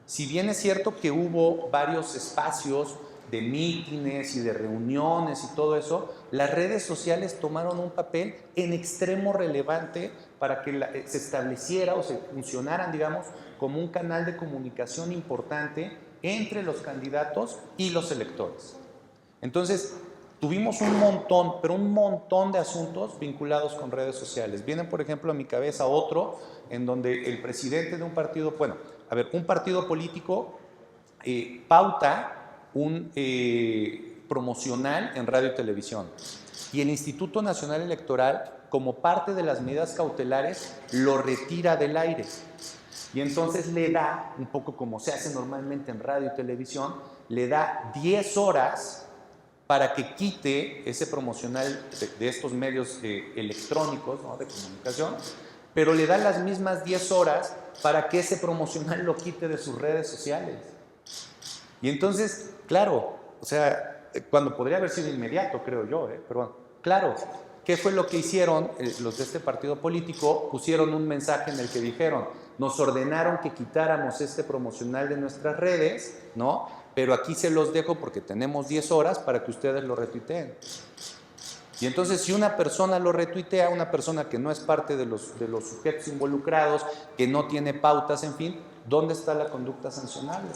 Si bien es cierto que hubo varios espacios de mítines y de reuniones y todo eso, las redes sociales tomaron un papel en extremo relevante para que se estableciera o se funcionaran, digamos, como un canal de comunicación importante entre los candidatos y los electores. Entonces, tuvimos un montón, pero un montón de asuntos vinculados con redes sociales. Viene, por ejemplo, a mi cabeza otro en donde el presidente de un partido, un partido político pauta un promocional en radio y televisión. Y el Instituto Nacional Electoral, como parte de las medidas cautelares, lo retira del aire. Y entonces le da, un poco como se hace normalmente en radio y televisión, le da 10 horas para que quite ese promocional de estos medios electrónicos, ¿no?, de comunicación, pero le da las mismas 10 horas para que ese promocional lo quite de sus redes sociales. Y entonces, claro, o sea, cuando podría haber sido inmediato, creo yo, pero bueno, claro, ¿qué fue lo que hicieron los de este partido político? Pusieron un mensaje en el que dijeron, nos ordenaron que quitáramos este promocional de nuestras redes, ¿no? Pero aquí se los dejo porque tenemos 10 horas para que ustedes lo retuiteen. Y entonces, si una persona lo retuitea, una persona que no es parte de los sujetos involucrados, que no tiene pautas, en fin, ¿dónde está la conducta sancionable?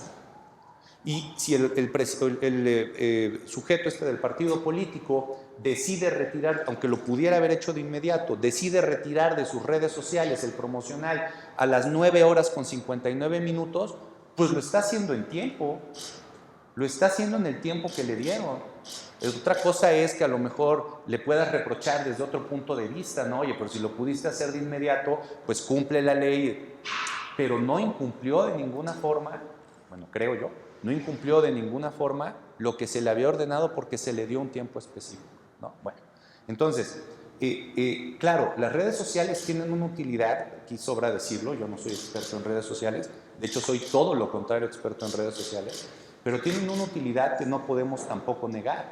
Y si el sujeto del partido político decide retirar, aunque lo pudiera haber hecho de inmediato, decide retirar de sus redes sociales el promocional a las 9 horas con 59 minutos, pues lo está haciendo en tiempo, lo está haciendo en el tiempo que le dieron. Otra cosa es que a lo mejor le puedas reprochar desde otro punto de vista, ¿no? Oye, pero si lo pudiste hacer de inmediato, pues cumple la ley, pero no incumplió de ninguna forma, bueno, creo yo, no incumplió de ninguna forma lo que se le había ordenado porque se le dio un tiempo específico, ¿no? Bueno, entonces, Claro, las redes sociales tienen una utilidad, aquí sobra decirlo, yo no soy experto en redes sociales, de hecho soy todo lo contrario experto en redes sociales, pero tienen una utilidad que no podemos tampoco negar,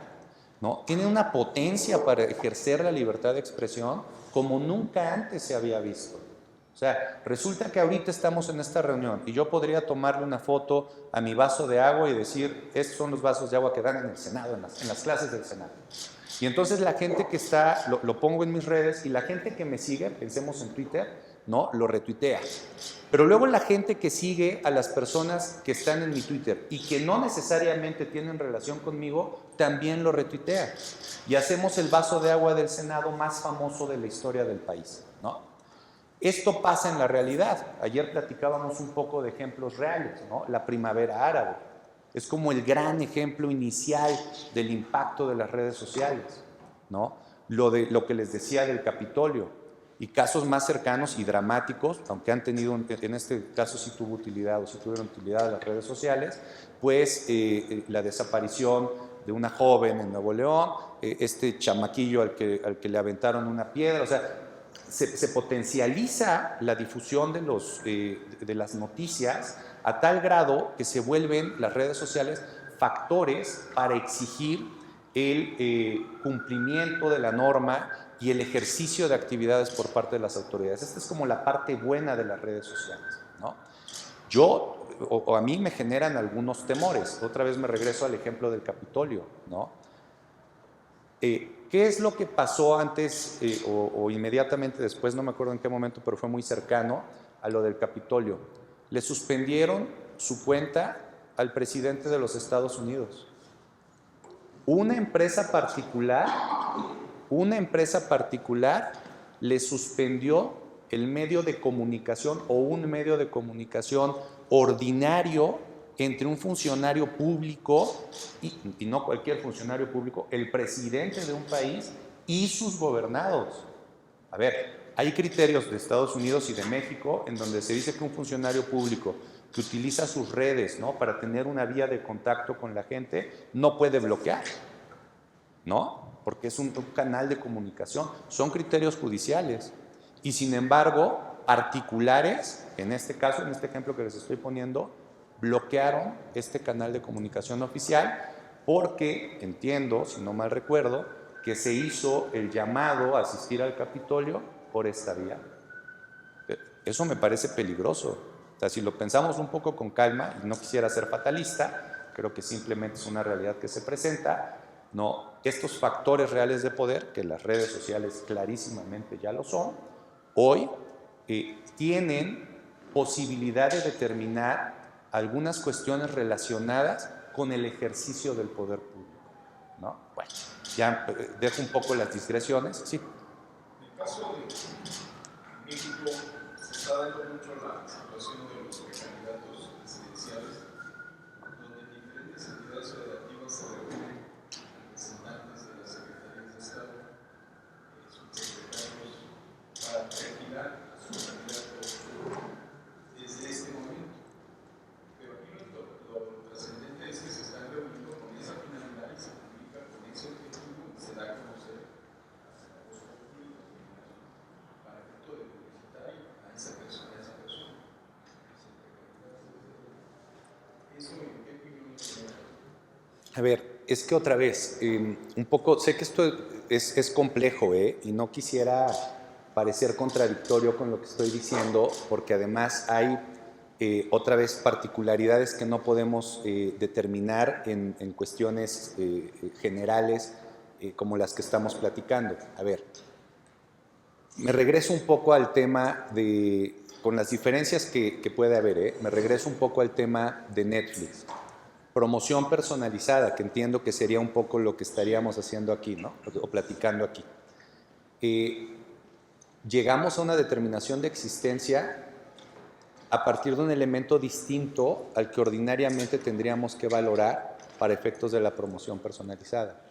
¿no? Tienen una potencia para ejercer la libertad de expresión como nunca antes se había visto. O sea, resulta que ahorita estamos en esta reunión y yo podría tomarle una foto a mi vaso de agua y decir, estos son los vasos de agua que dan en el Senado, en las clases del Senado. Y entonces la gente que está, lo pongo en mis redes y la gente que me sigue, pensemos en Twitter, ¿no? Lo retuitea. Pero luego la gente que sigue a las personas que están en mi Twitter y que no necesariamente tienen relación conmigo, también lo retuitea. Y hacemos el vaso de agua del Senado más famoso de la historia del país, ¿no? Esto pasa en la realidad. Ayer platicábamos un poco de ejemplos reales, ¿no? La primavera árabe. Es como el gran ejemplo inicial del impacto de las redes sociales, ¿no? Lo que les decía del Capitolio. Y casos más cercanos y dramáticos, aunque han tenido, en este caso sí tuvo utilidad o sí tuvieron utilidad de las redes sociales, pues la desaparición de una joven en Nuevo León, este chamaquillo al que le aventaron una piedra, o sea, se potencializa la difusión de las noticias a tal grado que se vuelven las redes sociales factores para exigir el cumplimiento de la norma y el ejercicio de actividades por parte de las autoridades. Esta es como la parte buena de las redes sociales, ¿no? A mí me generan algunos temores. Otra vez me regreso al ejemplo del Capitolio, ¿no? ¿Qué es lo que pasó antes o inmediatamente después? No me acuerdo en qué momento, pero fue muy cercano a lo del Capitolio. Le suspendieron su cuenta al presidente de los Estados Unidos. Una empresa particular le suspendió el medio de comunicación o un medio de comunicación ordinario entre un funcionario público y no cualquier funcionario público, el presidente de un país y sus gobernados. A ver, hay criterios de Estados Unidos y de México en donde se dice que un funcionario público que utiliza sus redes, ¿no?, para tener una vía de contacto con la gente, no puede bloquear, ¿no? Porque es un canal de comunicación. Son criterios judiciales. Y sin embargo, particulares, en este caso, en este ejemplo que les estoy poniendo, bloquearon este canal de comunicación oficial porque, entiendo, si no mal recuerdo, que se hizo el llamado a asistir al Capitolio por esta vía. Eso me parece peligroso. O sea, si lo pensamos un poco con calma, y no quisiera ser fatalista, creo que simplemente es una realidad que se presenta, ¿no? Estos factores reales de poder, que las redes sociales clarísimamente ya lo son, hoy tienen posibilidad de determinar algunas cuestiones relacionadas con el ejercicio del poder público, ¿no? Bueno, ya dejo un poco las digresiones, sí. En el caso de México, se está dando mucho la situación de los precandidatos presidenciales, donde diferentes entidades federativas se reúnen representantes de las secretarías de Estado, subsecretarios, para perfilar su candidato desde este momento. Pero aquí lo trascendente es que se están reuniendo con esa finalidad y se publica con ese objetivo y se da a conocer a los públicos para efecto de publicitar a esa persona, ¿Eso en qué opinión tiene? A ver, es que otra vez, un poco, sé que esto es complejo, y no quisiera parecer contradictorio con lo que estoy diciendo, porque además hay otra vez particularidades que no podemos determinar en cuestiones generales como las que estamos platicando. A ver, me regreso un poco al tema con las diferencias que puede haber, me regreso un poco al tema de Netflix. Promoción personalizada, que entiendo que sería un poco lo que estaríamos haciendo aquí, ¿no? O platicando aquí. Llegamos a una determinación de existencia a partir de un elemento distinto al que ordinariamente tendríamos que valorar para efectos de la promoción personalizada.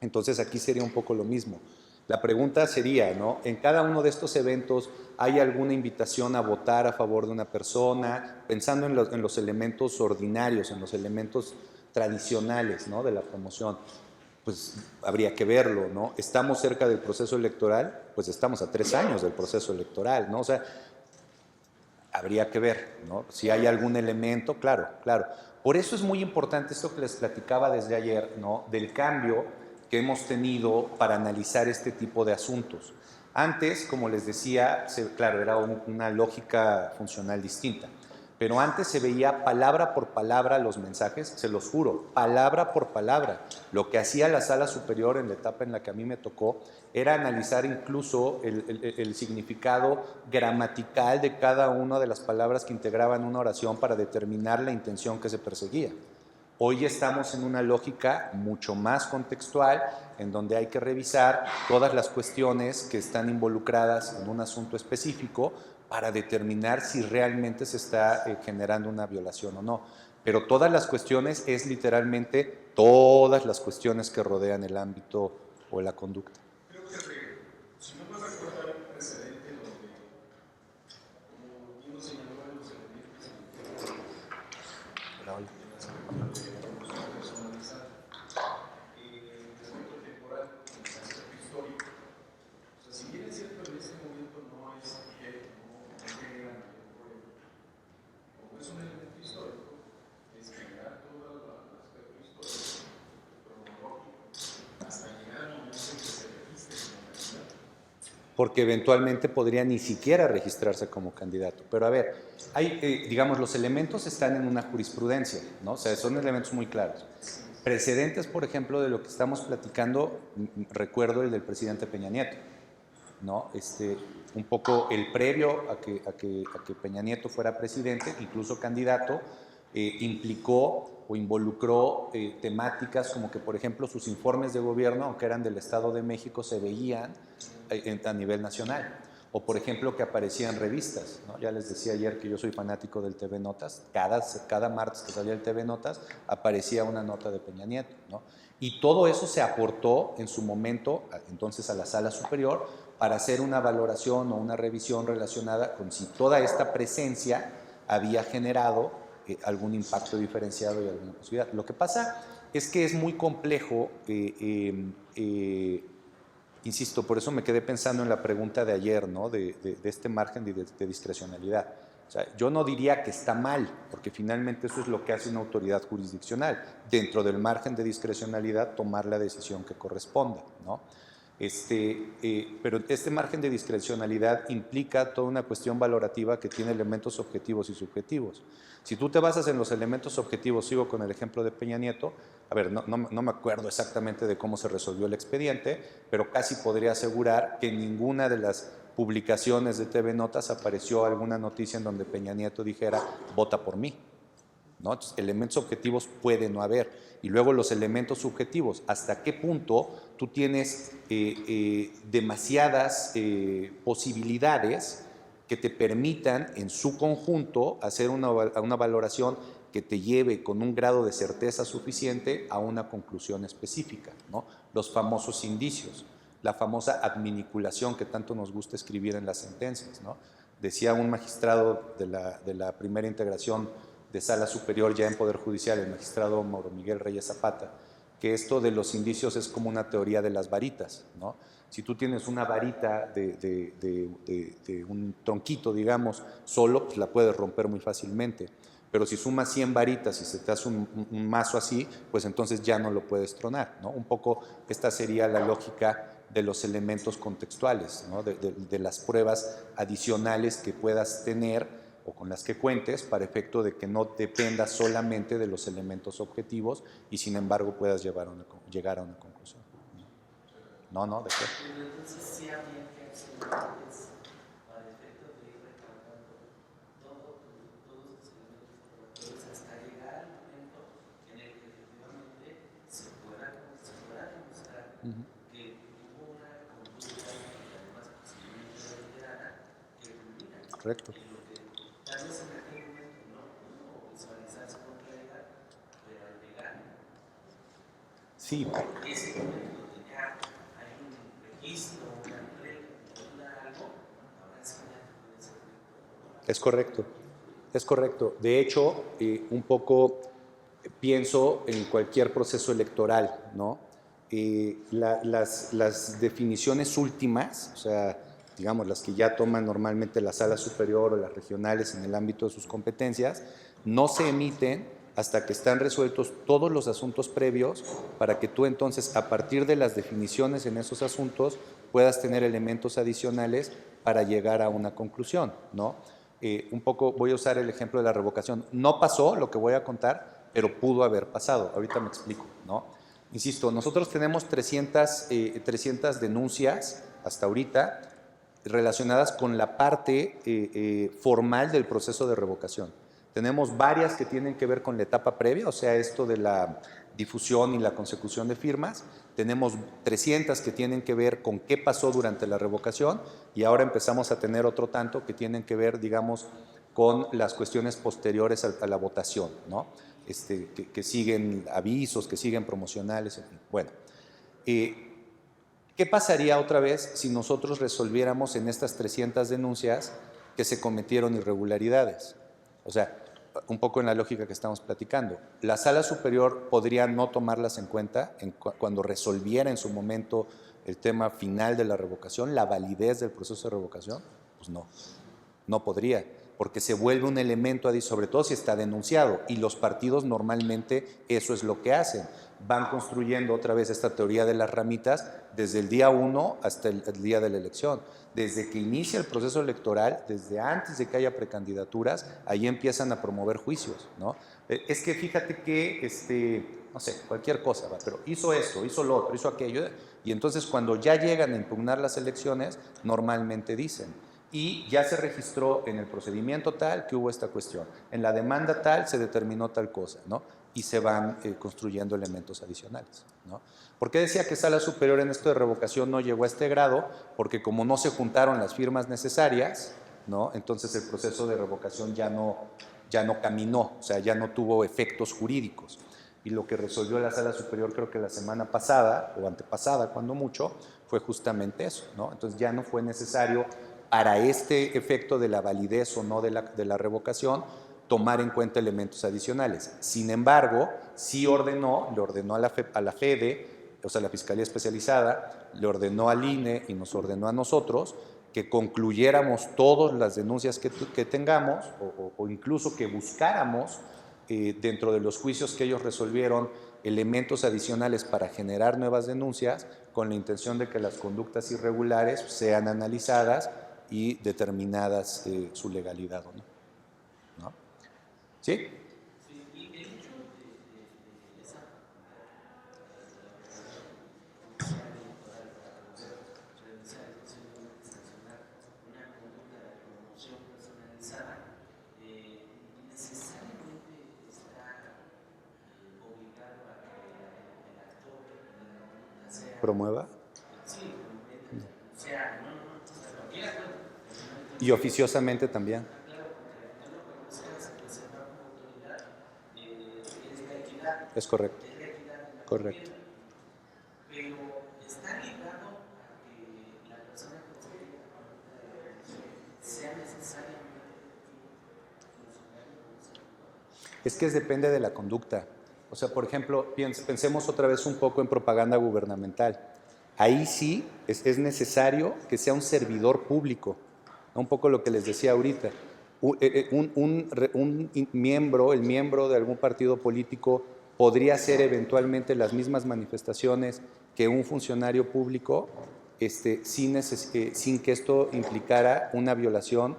Entonces aquí sería un poco lo mismo. La pregunta sería, ¿no?, en cada uno de estos eventos, ¿hay alguna invitación a votar a favor de una persona? Pensando en los elementos ordinarios, en los elementos tradicionales, ¿no?, de la promoción. pues habría que verlo, ¿no? ¿Estamos cerca del proceso electoral? Pues estamos a 3 años del proceso electoral, ¿no? O sea, habría que ver, ¿no? Si hay algún elemento, claro, claro. Por eso es muy importante esto que les platicaba desde ayer, ¿no? Del cambio que hemos tenido para analizar este tipo de asuntos. Antes, como les decía, claro, era una lógica funcional distinta. Pero antes se veía palabra por palabra los mensajes, se los juro, palabra por palabra. Lo que hacía la sala superior en la etapa en la que a mí me tocó era analizar incluso el significado gramatical de cada una de las palabras que integraban una oración para determinar la intención que se perseguía. Hoy estamos en una lógica mucho más contextual, en donde hay que revisar todas las cuestiones que están involucradas en un asunto específico para determinar si realmente se está generando una violación o no. Pero todas las cuestiones es literalmente todas las cuestiones que rodean el ámbito o la conducta. Creo que, si no me recuerdo, hay un precedente donde, como bien lo señalaban los elementos personalizados, aspecto temporal, aspecto histórico. O sea, si bien es cierto, en este momento no es objeto, no genera mayor problema, como es un elemento histórico, es generar todo el aspecto histórico, cronológico, hasta llegar al momento en que se registre como candidato. Porque eventualmente podría ni siquiera registrarse como candidato. Pero a ver, hay, digamos, los elementos están en una jurisprudencia, ¿no? O sea, son elementos muy claros. Precedentes, por ejemplo, de lo que estamos platicando, recuerdo el del presidente Peña Nieto, ¿no? Un poco el previo a que Peña Nieto fuera presidente, incluso candidato, implicó o involucró temáticas como que, por ejemplo, sus informes de gobierno, aunque eran del Estado de México, se veían a nivel nacional. O, por ejemplo, que aparecían revistas, ¿no? Ya les decía ayer que yo soy fanático del TV Notas. Cada martes que salía el TV Notas aparecía una nota de Peña Nieto, ¿no? Y todo eso se aportó en su momento, entonces, a la sala superior para hacer una valoración o una revisión relacionada con si toda esta presencia había generado algún impacto diferenciado y alguna posibilidad. Lo que pasa es que es muy complejo, insisto, por eso me quedé pensando en la pregunta de ayer, ¿no? de este margen de discrecionalidad. O sea, yo no diría que está mal, porque finalmente eso es lo que hace una autoridad jurisdiccional, dentro del margen de discrecionalidad tomar la decisión que corresponda, ¿no? Pero este margen de discrecionalidad implica toda una cuestión valorativa que tiene elementos objetivos y subjetivos. Si tú te basas en los elementos objetivos, sigo con el ejemplo de Peña Nieto, a ver, no me acuerdo exactamente de cómo se resolvió el expediente, pero casi podría asegurar que en ninguna de las publicaciones de TV Notas apareció alguna noticia en donde Peña Nieto dijera, vota por mí, ¿no? Entonces, elementos objetivos puede no haber. Y luego los elementos subjetivos, ¿hasta qué punto tú tienes demasiadas posibilidades que te permitan en su conjunto hacer una valoración que te lleve con un grado de certeza suficiente a una conclusión específica, ¿no? Los famosos indicios, la famosa adminiculación que tanto nos gusta escribir en las sentencias, ¿no? Decía un magistrado de la primera integración de sala superior ya en Poder Judicial, el magistrado Mauro Miguel Reyes Zapata, que esto de los indicios es como una teoría de las varitas, ¿no? Si tú tienes una varita de un tronquito, digamos, solo, pues la puedes romper muy fácilmente. Pero si sumas 100 varitas y se te hace un mazo así, pues entonces ya no lo puedes tronar, ¿no? Un poco esta sería la lógica de los elementos contextuales, ¿no? de las pruebas adicionales que puedas tener o con las que cuentes para efecto de que no dependa solamente de los elementos objetivos y sin embargo puedas llegar a una conclusión. No, ¿de qué? Entonces sí habría que hacer para efecto de ir recalcando todos los elementos hasta llegar al momento en el que efectivamente se pueda demostrar que hubo una conducta y además posiblemente reiterada que culmina. Correcto. En lo que tal vez en aquel momento no pudo visualizarse con claridad, pero al llegar, sí. ese momento de ya hay un registro, una regla, algo, ahora sí ya puede ser. Es correcto, es correcto. De hecho, un poco pienso en cualquier proceso electoral, ¿no? las definiciones últimas, o sea, digamos, las que ya toman normalmente la sala superior o las regionales en el ámbito de sus competencias, no se emiten hasta que están resueltos todos los asuntos previos para que tú entonces, a partir de las definiciones en esos asuntos, puedas tener elementos adicionales para llegar a una conclusión, ¿no? Un poco voy a usar el ejemplo de la revocación. No pasó lo que voy a contar, pero pudo haber pasado. Ahorita me explico, ¿no? Insisto, nosotros tenemos 300 denuncias hasta ahorita relacionadas con la parte formal del proceso de revocación. Tenemos varias que tienen que ver con la etapa previa, o sea, esto de la difusión y la consecución de firmas. Tenemos 300 que tienen que ver con qué pasó durante la revocación y ahora empezamos a tener otro tanto que tienen que ver, digamos, con las cuestiones posteriores a la votación, ¿no? Que siguen avisos, que siguen promocionales, en fin. Bueno, ¿qué pasaría otra vez si nosotros resolviéramos en estas 300 denuncias que se cometieron irregularidades? O sea, un poco en la lógica que estamos platicando. La sala superior podría no tomarlas en cuenta cuando resolviera en su momento el tema final de la revocación, la validez del proceso de revocación. Pues no podría, porque se vuelve un elemento, sobre todo si está denunciado, y los partidos normalmente eso es lo que hacen. Van construyendo otra vez esta teoría de las ramitas desde el día 1 hasta el día de la elección. Desde que inicia el proceso electoral, desde antes de que haya precandidaturas, ahí empiezan a promover juicios, ¿no? Es que fíjate que, no sé, cualquier cosa, ¿va? Pero hizo esto, hizo lo otro, hizo aquello, y entonces cuando ya llegan a impugnar las elecciones, normalmente dicen, y ya se registró en el procedimiento tal que hubo esta cuestión, en la demanda tal se determinó tal cosa, ¿no? Y se van construyendo elementos adicionales, ¿no? ¿Por qué decía que Sala Superior en esto de revocación no llegó a este grado? Porque como no se juntaron las firmas necesarias, ¿no? Entonces el proceso de revocación ya no caminó, o sea, ya no tuvo efectos jurídicos. Y lo que resolvió la Sala Superior, creo que la semana pasada, o antepasada, cuando mucho, fue justamente eso, ¿no? Entonces ya no fue necesario para este efecto de la validez o no de la revocación, tomar en cuenta elementos adicionales. Sin embargo, sí le ordenó a la FEDE, o sea, la Fiscalía Especializada, le ordenó al INE y nos ordenó a nosotros que concluyéramos todas las denuncias que tengamos o incluso que buscáramos dentro de los juicios que ellos resolvieron elementos adicionales para generar nuevas denuncias con la intención de que las conductas irregulares sean analizadas y determinadas su legalidad o no. ¿No? ¿Sí? Sí, y el hecho de esa electoral para poder realizar posiblemente sancionar una conducta de promoción personalizada, necesariamente está obligado a que el actor de la conducta sea. ¿Promueva? Sí, o sea, no, o sea, cualquier actor. Y oficiosamente también. Claro, porque no lo conozcas, preservar como autoridad, es la equidad. Es correcto. Es la equidad de la Correcto. gobierno. Pero está ligado a que la persona que esté sea necesariamente funcionario como servidor. Es que depende de la conducta. O sea, por ejemplo, pensemos otra vez un poco en propaganda gubernamental. Ahí sí es necesario que sea un servidor público. Un poco lo que les decía ahorita. El miembro de algún partido político podría hacer eventualmente las mismas manifestaciones que un funcionario público sin que esto implicara una violación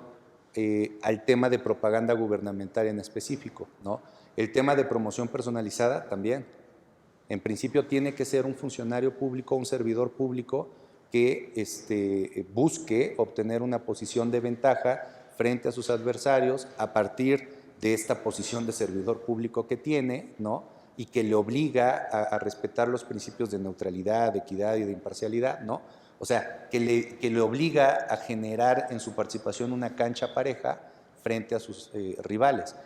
al tema de propaganda gubernamental en específico, ¿no? El tema de promoción personalizada también. En principio tiene que ser un funcionario público, un servidor público que busque obtener una posición de ventaja frente a sus adversarios a partir de esta posición de servidor público que tiene, ¿no? Y que le obliga a respetar los principios de neutralidad, de equidad y de imparcialidad, ¿no? O sea, que le obliga a generar en su participación una cancha pareja frente a sus rivales.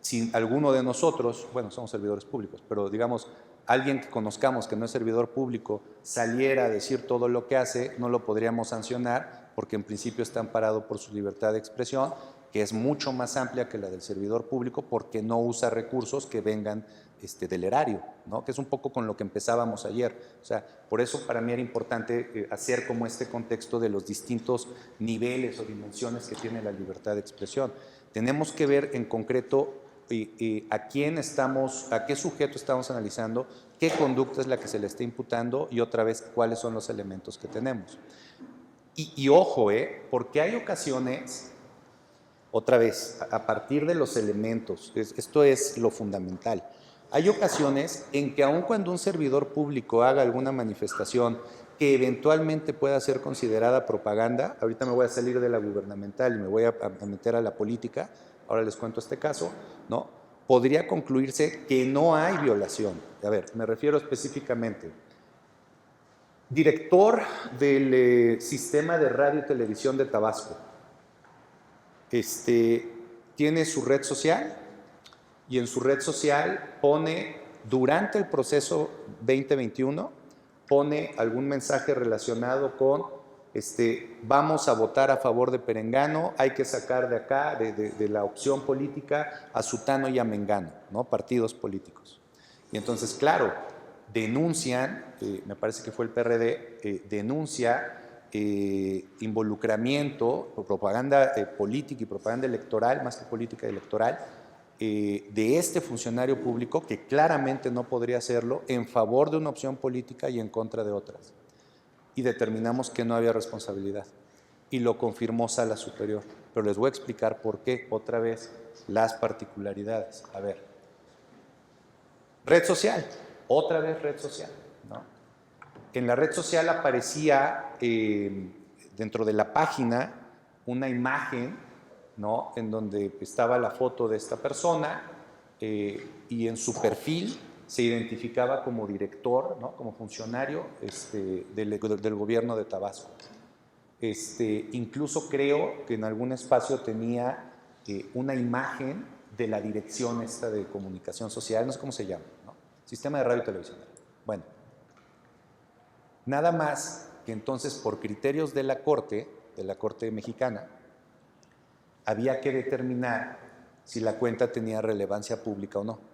Si alguno de nosotros, bueno, somos servidores públicos, pero digamos, alguien que conozcamos que no es servidor público saliera a decir todo lo que hace, no lo podríamos sancionar porque en principio está amparado por su libertad de expresión que es mucho más amplia que la del servidor público porque no usa recursos que vengan del erario, ¿no? Que es un poco con lo que empezábamos ayer. O sea, por eso para mí era importante hacer como este contexto de los distintos niveles o dimensiones que tiene la libertad de expresión. Tenemos que ver en concreto a quién estamos, a qué sujeto estamos analizando, qué conducta es la que se le está imputando y otra vez cuáles son los elementos que tenemos. Y ojo, porque hay ocasiones, otra vez, a partir de los elementos, esto es lo fundamental. Hay ocasiones en que aun cuando un servidor público haga alguna manifestación que eventualmente pueda ser considerada propaganda, ahorita me voy a salir de la gubernamental y me voy a meter a la política, ahora les cuento este caso, ¿no? Podría concluirse que no hay violación. A ver, me refiero específicamente. Director del Sistema de Radio y Televisión de Tabasco. Tiene su red social y en su red social pone, durante el proceso 2021, pone algún mensaje relacionado con vamos a votar a favor de Perengano, hay que sacar de acá, de la opción política, a Sutano y a Mengano, ¿no? Partidos políticos. Y entonces, claro, denuncian, me parece que fue el PRD, denuncia involucramiento, propaganda política y propaganda electoral, más que política electoral, de este funcionario público que claramente no podría hacerlo en favor de una opción política y en contra de otras. Y determinamos que no había responsabilidad. Y lo confirmó Sala Superior. Pero les voy a explicar por qué, otra vez, las particularidades. A ver. Red social. Otra vez red social, ¿no? En la red social aparecía dentro de la página una imagen, ¿no? En donde estaba la foto de esta persona y en su perfil se identificaba como director, ¿no? Como funcionario del gobierno de Tabasco. Incluso creo que en algún espacio tenía una imagen de la dirección esta de comunicación social, no sé cómo se llama, ¿no? Sistema de Radio y Televisión. Bueno, nada más que entonces por criterios de la Corte mexicana, había que determinar si la cuenta tenía relevancia pública o no.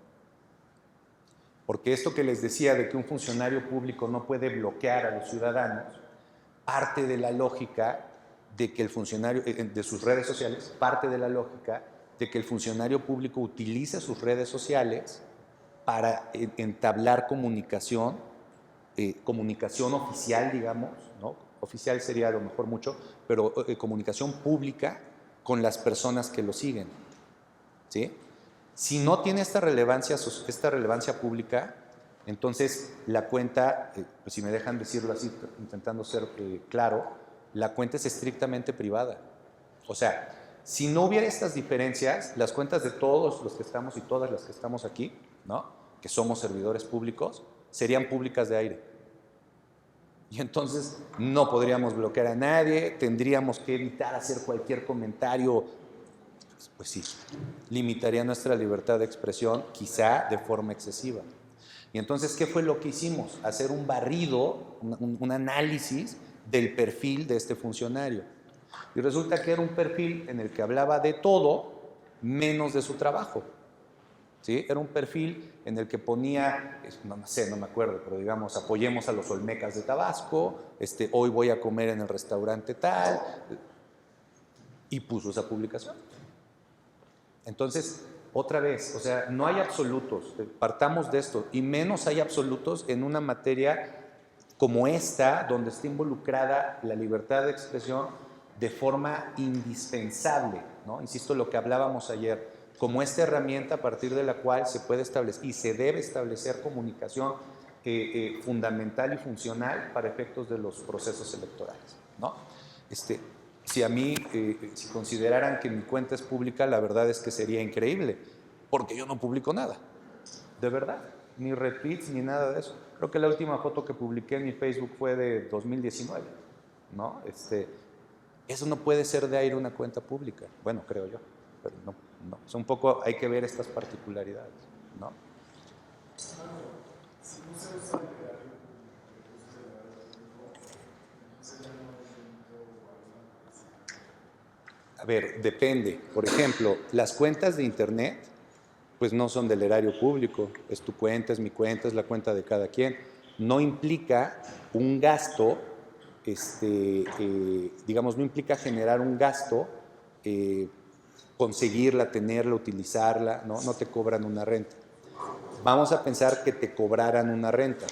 Porque esto que les decía de que un funcionario público no puede bloquear a los ciudadanos, parte de la lógica de que el funcionario, de sus redes sociales, parte de la lógica de que el funcionario público utilice sus redes sociales para entablar comunicación, comunicación oficial, digamos, ¿no? Oficial sería a lo mejor mucho, pero comunicación pública con las personas que lo siguen, ¿sí? Si no tiene esta relevancia pública, entonces la cuenta, pues si me dejan decirlo así, intentando ser claro, la cuenta es estrictamente privada. O sea, si no hubiera estas diferencias, las cuentas de todos los que estamos y todas las que estamos aquí, ¿no? Que somos servidores públicos, serían públicas de aire. Y entonces no podríamos bloquear a nadie, tendríamos que evitar hacer cualquier comentario, pues sí, limitaría nuestra libertad de expresión, quizá de forma excesiva. Y entonces, ¿qué fue lo que hicimos? Hacer un barrido, un análisis del perfil de este funcionario. Y resulta que era un perfil en el que hablaba de todo, menos de su trabajo. ¿Sí? Era un perfil en el que ponía, no sé, no me acuerdo, pero digamos, apoyemos a los olmecas de Tabasco, hoy voy a comer en el restaurante tal, y puso esa publicación. Entonces, otra vez, o sea, no hay absolutos, partamos de esto, y menos hay absolutos en una materia como esta, donde está involucrada la libertad de expresión de forma indispensable, ¿no? Insisto, lo que hablábamos ayer, como esta herramienta a partir de la cual se puede establecer y se debe establecer comunicación fundamental y funcional para efectos de los procesos electorales, ¿no? Si a mí, si consideraran que mi cuenta es pública, la verdad es que sería increíble, porque yo no publico nada, de verdad, ni retweets ni nada de eso. Creo que la última foto que publiqué en mi Facebook fue de 2019, ¿no? Eso no puede ser de aire una cuenta pública, bueno, creo yo, pero no. O sea, un poco hay que ver estas particularidades, ¿no? Si no se usa el erario público, entonces ya no es delito o alguna cosa. A ver, depende. Por ejemplo, las cuentas de Internet, pues no son del erario público. Es tu cuenta, es mi cuenta, es la cuenta de cada quien. No implica un gasto, digamos, no implica generar un gasto, conseguirla, tenerla, utilizarla, ¿no? No te cobran una renta. Vamos a pensar que te cobraran una renta.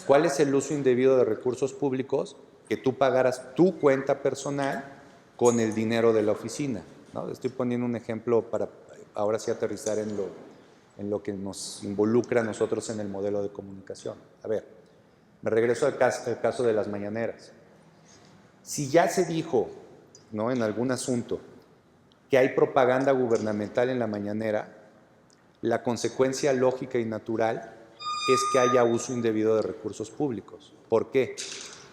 ¿Cuál es el uso indebido de recursos públicos? Que tú pagaras tu cuenta personal con el dinero de la oficina, ¿no? Estoy poniendo un ejemplo para ahora sí aterrizar en lo que nos involucra a nosotros en el modelo de comunicación. A ver, me regreso al caso de las mañaneras. Si ya se dijo, ¿no?, en algún asunto que hay propaganda gubernamental en la mañanera, la consecuencia lógica y natural es que haya uso indebido de recursos públicos. ¿Por qué?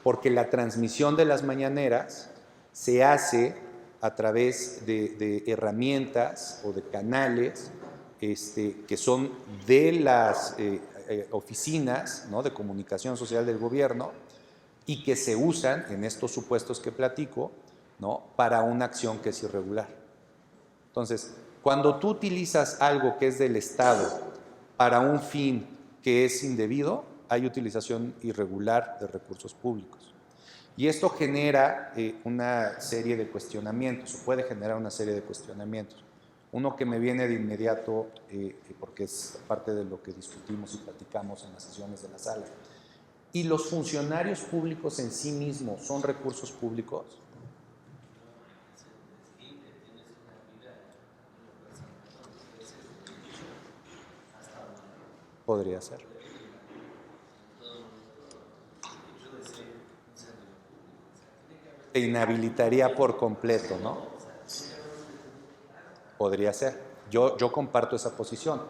Porque la transmisión de las mañaneras se hace a través de herramientas o de canales que son de las oficinas, ¿no?, de comunicación social del gobierno y que se usan en estos supuestos que platico, ¿no?, para una acción que es irregular. Entonces, cuando tú utilizas algo que es del Estado para un fin que es indebido, hay utilización irregular de recursos públicos. Y esto genera una serie de cuestionamientos, o puede generar una serie de cuestionamientos. Uno que me viene de inmediato, porque es parte de lo que discutimos y platicamos en las sesiones de la sala. ¿Y los funcionarios públicos en sí mismos son recursos públicos? Podría ser. Te inhabilitaría por completo, ¿no? Podría ser. Yo comparto esa posición,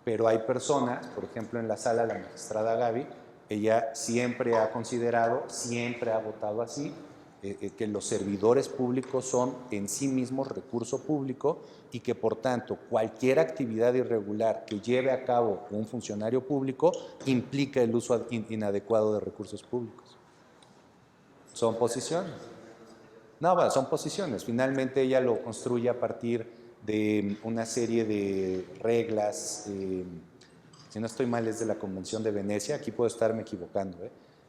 pero hay personas, por ejemplo en la sala la magistrada Gaby, ella siempre ha considerado, siempre ha votado así, que los servidores públicos son en sí mismos recurso público y que por tanto cualquier actividad irregular que lleve a cabo un funcionario público implica el uso inadecuado de recursos públicos. Son posiciones. No, bueno, son posiciones. Finalmente ella lo construye a partir de una serie de reglas, si no estoy mal es de la Convención de Venecia, aquí puedo estarme equivocando,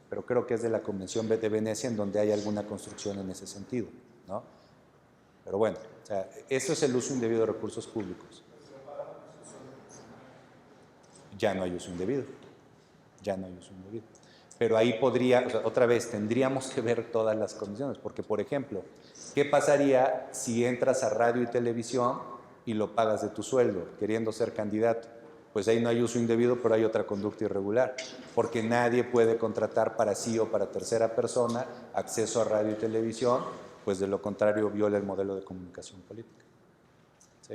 pero creo que es de la Convención de Venecia en donde hay alguna construcción en ese sentido, ¿no? Pero bueno, o sea, eso es el uso indebido de recursos públicos. Ya no hay uso indebido, ya no hay uso indebido. Pero ahí podría, o sea, otra vez, tendríamos que ver todas las condiciones, porque por ejemplo, ¿qué pasaría si entras a radio y televisión y lo pagas de tu sueldo, queriendo ser candidato? Pues ahí no hay uso indebido, pero hay otra conducta irregular, porque nadie puede contratar para sí o para tercera persona acceso a radio y televisión, pues de lo contrario viola el modelo de comunicación política. ¿Sí?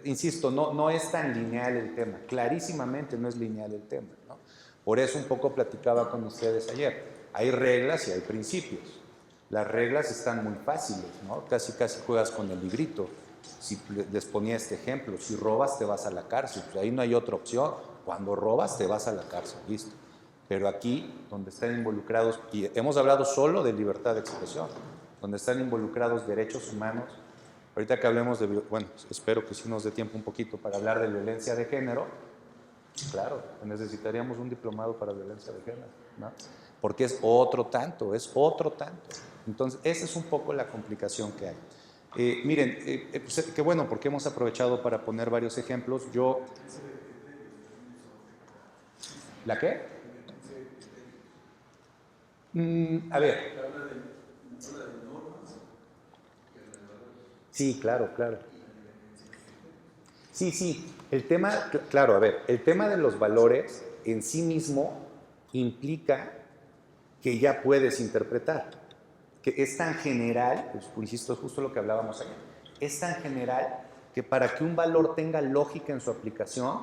Insisto, no es tan lineal el tema, clarísimamente no es lineal el tema, ¿no? Por eso un poco platicaba con ustedes ayer, hay reglas y hay principios. Las reglas están muy fáciles, ¿no? Casi juegas con el librito. Si les ponía este ejemplo, si robas te vas a la cárcel, pues ahí no hay otra opción. Cuando robas te vas a la cárcel, listo. Pero aquí, donde están involucrados, y hemos hablado solo de libertad de expresión, donde están involucrados derechos humanos, ahorita que hablemos de, bueno, espero que sí nos dé tiempo un poquito para hablar de violencia de género, claro, necesitaríamos un diplomado para violencia de género, ¿no? Porque es otro tanto. Entonces, esa es un poco la complicación que hay. Miren, pues, qué bueno, porque hemos aprovechado para poner varios ejemplos. ¿La qué? A ver. Sí, claro. Sí, el tema, claro, a ver, el tema de los valores en sí mismo implica que ya puedes interpretar, que es tan general, pues, insisto, es justo lo que hablábamos ayer, es tan general que para que un valor tenga lógica en su aplicación,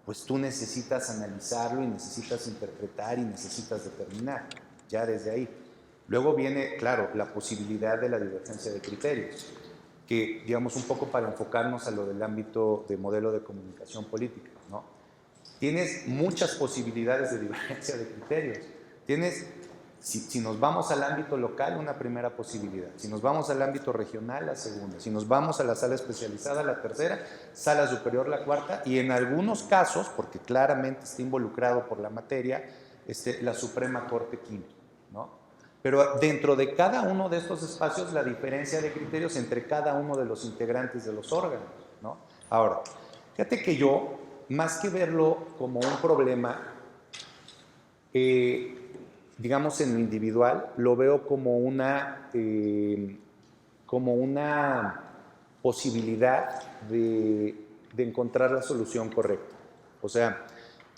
pues tú necesitas analizarlo y necesitas interpretar y necesitas determinar, ya desde ahí. Luego viene, claro, la posibilidad de la divergencia de criterios, que, digamos, un poco para enfocarnos a lo del ámbito de modelo de comunicación política, ¿no? Tienes muchas posibilidades de divergencia de criterios. Tienes Si nos vamos al ámbito local, una primera posibilidad. Si nos vamos al ámbito regional, la segunda. Si nos vamos a la sala especializada, la tercera. Sala superior, la cuarta. Y en algunos casos, porque claramente está involucrado por la materia, la Suprema Corte quinto, ¿no? Pero dentro de cada uno de estos espacios, la diferencia de criterios entre cada uno de los integrantes de los órganos, ¿no? Ahora, fíjate que yo, más que verlo como un problema, digamos en lo individual, lo veo como una posibilidad de encontrar la solución correcta. O sea,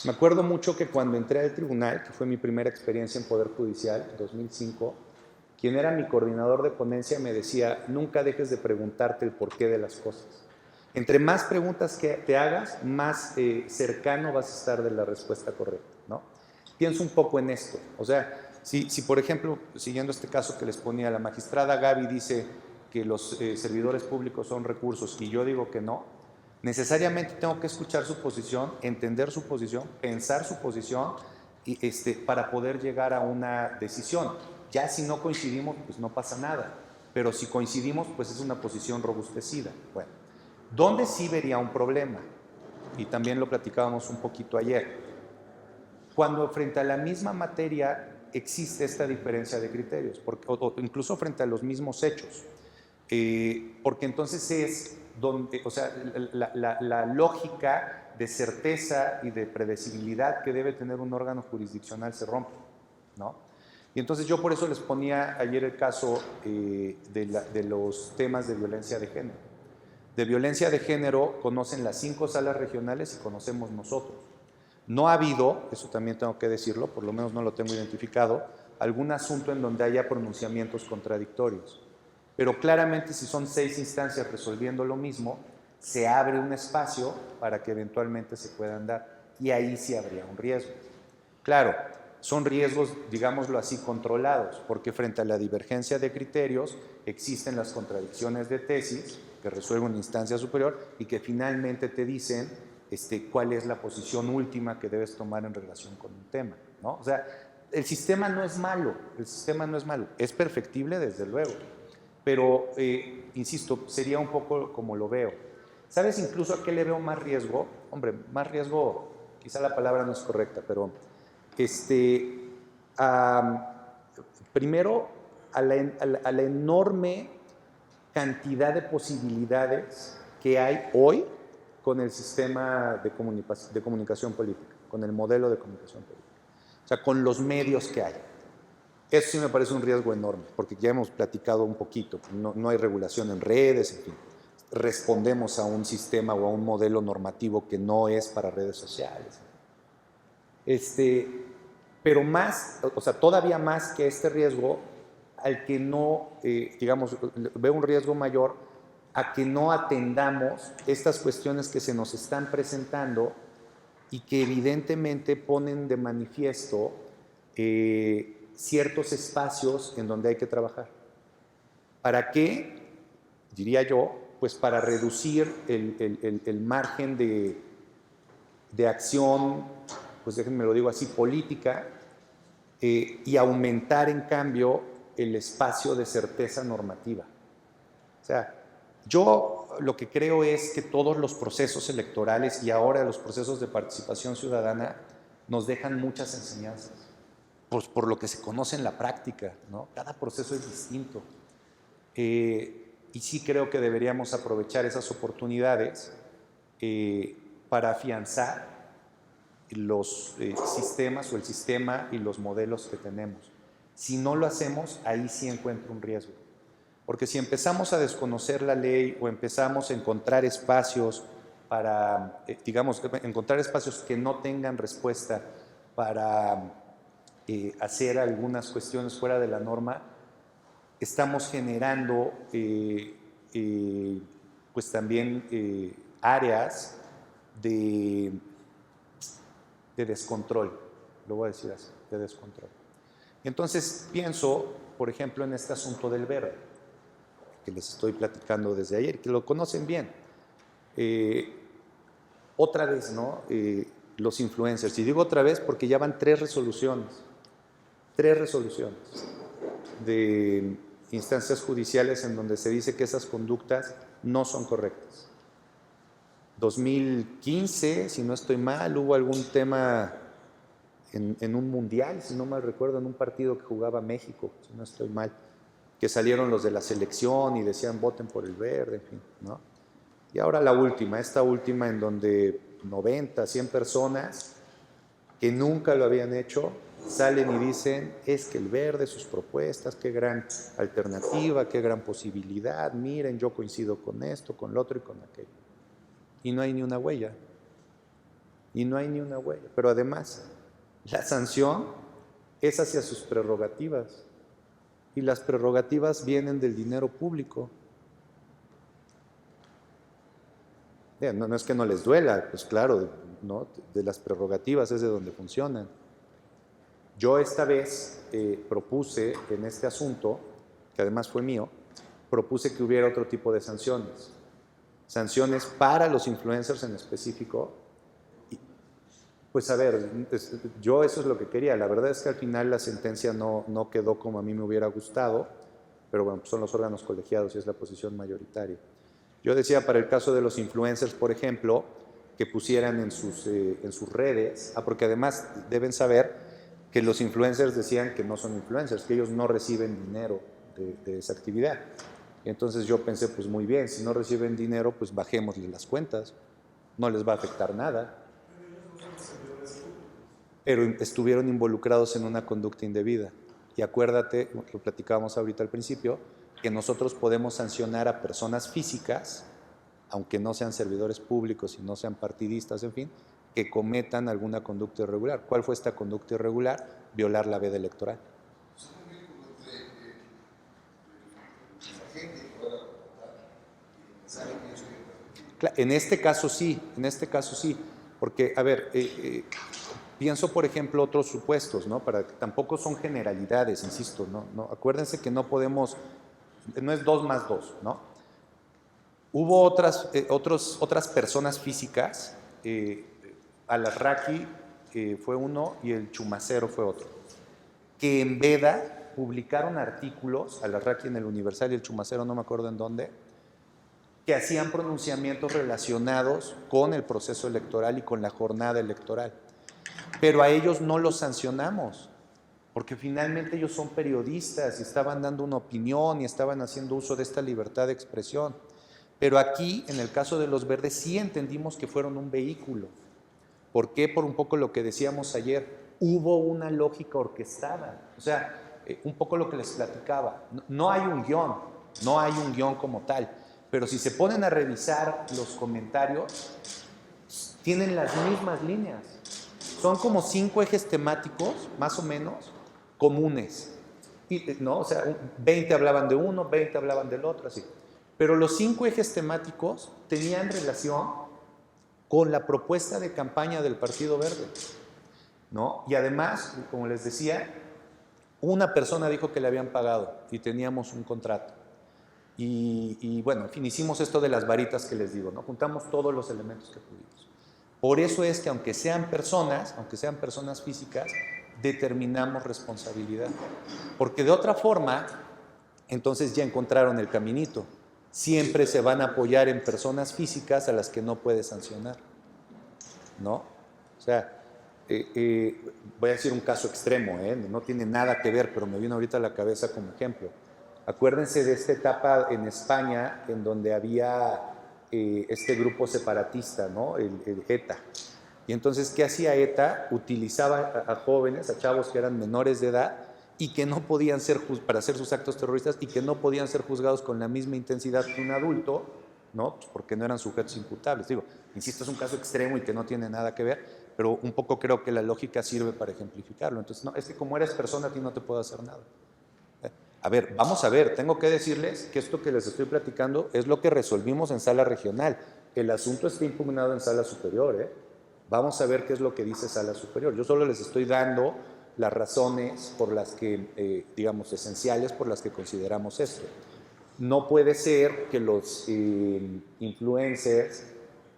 me acuerdo mucho que cuando entré al tribunal, que fue mi primera experiencia en Poder Judicial, en 2005, quien era mi coordinador de ponencia me decía, nunca dejes de preguntarte el porqué de las cosas. Entre más preguntas que te hagas, más cercano vas a estar de la respuesta correcta, ¿no? Pienso un poco en esto. O sea, si por ejemplo, siguiendo este caso que les ponía, la magistrada Gaby dice que los servidores públicos son recursos y yo digo que no, necesariamente tengo que escuchar su posición, entender su posición, pensar su posición y, para poder llegar a una decisión. Ya si no coincidimos, pues no pasa nada. Pero si coincidimos, pues es una posición robustecida. Bueno, ¿dónde sí vería un problema? Y también lo platicábamos un poquito ayer. Cuando frente a la misma materia existe esta diferencia de criterios, o incluso frente a los mismos hechos, porque entonces es donde, o sea, la lógica de certeza y de predecibilidad que debe tener un órgano jurisdiccional se rompe, ¿no? Y entonces yo por eso les ponía ayer el caso de los temas de violencia de género. De violencia de género conocen las 5 salas regionales y conocemos nosotros. No ha habido, eso también tengo que decirlo, por lo menos no lo tengo identificado, algún asunto en donde haya pronunciamientos contradictorios. Pero claramente si son 6 instancias resolviendo lo mismo, se abre un espacio para que eventualmente se puedan dar. Y ahí sí habría un riesgo. Claro, son riesgos, digámoslo así, controlados, porque frente a la divergencia de criterios existen las contradicciones de tesis que resuelve una instancia superior y que finalmente te dicen cuál es la posición última que debes tomar en relación con un tema, ¿no? O sea, el sistema no es malo, es perfectible desde luego, pero, insisto, sería un poco como lo veo. ¿Sabes incluso a qué le veo más riesgo? Hombre, más riesgo, quizá la palabra no es correcta, pero primero a la enorme cantidad de posibilidades que hay hoy con el sistema de comunicación política, con el modelo de comunicación política. O sea, con los medios que hay. Eso sí me parece un riesgo enorme, porque ya hemos platicado un poquito, no hay regulación en redes, en fin. Respondemos a un sistema o a un modelo normativo que no es para redes sociales. Pero más, o sea, todavía más que este riesgo, al que no, digamos, veo un riesgo mayor a que no atendamos estas cuestiones que se nos están presentando y que evidentemente ponen de manifiesto ciertos espacios en donde hay que trabajar. ¿Para qué? Diría yo, pues para reducir el margen de acción, pues déjenme lo digo así, política, y aumentar en cambio el espacio de certeza normativa. O sea, yo lo que creo es que todos los procesos electorales y ahora los procesos de participación ciudadana nos dejan muchas enseñanzas, pues por lo que se conoce en la práctica, ¿no? Cada proceso es distinto. Y sí creo que deberíamos aprovechar esas oportunidades para afianzar los sistemas o el sistema y los modelos que tenemos. Si no lo hacemos, ahí sí encuentro un riesgo. Porque si empezamos a desconocer la ley o empezamos a encontrar espacios para, digamos, encontrar espacios que no tengan respuesta para hacer algunas cuestiones fuera de la norma, estamos generando pues también áreas de descontrol, lo voy a decir así, de descontrol. Entonces pienso, por ejemplo, en este asunto del verde, que les estoy platicando desde ayer, que lo conocen bien. Otra vez, ¿no? Los influencers, y digo otra vez porque ya van 3 resoluciones. 3 resoluciones de instancias judiciales en donde se dice que esas conductas no son correctas. 2015, si no estoy mal, hubo algún tema en un mundial, si no mal recuerdo, en un partido que jugaba México, si no estoy mal, que salieron los de la selección y decían voten por el verde, en fin, ¿no? Y ahora la última, esta última en donde 90, 100 personas que nunca lo habían hecho, salen y dicen, es que el verde, sus propuestas, qué gran alternativa, qué gran posibilidad, miren, yo coincido con esto, con lo otro y con aquello. Y no hay ni una huella. Y no hay ni una huella. Pero además, la sanción es hacia sus prerrogativas. Y las prerrogativas vienen del dinero público. No es que no les duela, pues claro, ¿no? De las prerrogativas es de donde funcionan. Yo esta vez propuse en este asunto, que además fue mío, propuse que hubiera otro tipo de sanciones. Sanciones para los influencers en específico. Pues a ver, yo eso es lo que quería. La verdad es que al final la sentencia no quedó como a mí me hubiera gustado, pero bueno, pues son los órganos colegiados y es la posición mayoritaria. Yo decía para el caso de los influencers, por ejemplo, que pusieran en sus redes, porque además deben saber que los influencers decían que no son influencers, que ellos no reciben dinero de esa actividad. Entonces yo pensé, pues muy bien, si no reciben dinero, pues bajémosle las cuentas, no les va a afectar nada. Pero estuvieron involucrados en una conducta indebida. Y acuérdate, lo platicábamos ahorita al principio, que nosotros podemos sancionar a personas físicas, aunque no sean servidores públicos y no sean partidistas, en fin, que cometan alguna conducta irregular. ¿Cuál fue esta conducta irregular? Violar la veda electoral. En este caso sí, porque, a ver, pienso, por ejemplo, otros supuestos, ¿no? Tampoco son generalidades, insisto, ¿no? Acuérdense que no podemos, no es 2 más 2, ¿no? Hubo otras personas físicas, Alarraqui fue uno y el Chumacero fue otro, que en veda publicaron artículos, Alarraqui en el Universal y el Chumacero no me acuerdo en dónde, que hacían pronunciamientos relacionados con el proceso electoral y con la jornada electoral. Pero a ellos no los sancionamos, porque finalmente ellos son periodistas y estaban dando una opinión y estaban haciendo uso de esta libertad de expresión. Pero aquí, en el caso de los verdes, sí entendimos que fueron un vehículo. ¿Por qué? Por un poco lo que decíamos ayer, hubo una lógica orquestada. O sea, un poco lo que les platicaba. No hay un guión como tal. Pero si se ponen a revisar los comentarios, tienen las mismas líneas. Son como 5 ejes temáticos, más o menos, comunes. ¿No? O sea, 20 hablaban de uno, 20 hablaban del otro, así. Pero los 5 ejes temáticos tenían relación con la propuesta de campaña del Partido Verde, ¿no? Y además, como les decía, una persona dijo que le habían pagado y teníamos un contrato. Y bueno, en fin, hicimos esto de las varitas que les digo, ¿no? Juntamos todos los elementos que pudimos. Por eso es que aunque sean personas físicas, determinamos responsabilidad. Porque de otra forma, entonces ya encontraron el caminito. Siempre se van a apoyar en personas físicas a las que no puede sancionar, ¿no? O sea, voy a decir un caso extremo, no tiene nada que ver, pero me vino ahorita a la cabeza como ejemplo. Acuérdense de esta etapa en España en donde había este grupo separatista, ¿no? El ETA. Y entonces, ¿qué hacía ETA? Utilizaba a jóvenes, a chavos que eran menores de edad y que no podían ser, para hacer sus actos terroristas, y que no podían ser juzgados con la misma intensidad que un adulto, ¿no? Pues porque no eran sujetos imputables. Digo, insisto, es un caso extremo y que no tiene nada que ver, pero un poco creo que la lógica sirve para ejemplificarlo. Entonces, no, es que como eres persona, a ti no te puedo hacer nada. A ver, vamos a ver, tengo que decirles que esto que les estoy platicando es lo que resolvimos en sala regional. El asunto está impugnado en sala superior, Vamos a ver qué es lo que dice sala superior. Yo solo les estoy dando las razones por las que, digamos, esenciales por las que consideramos esto. No puede ser que los influencers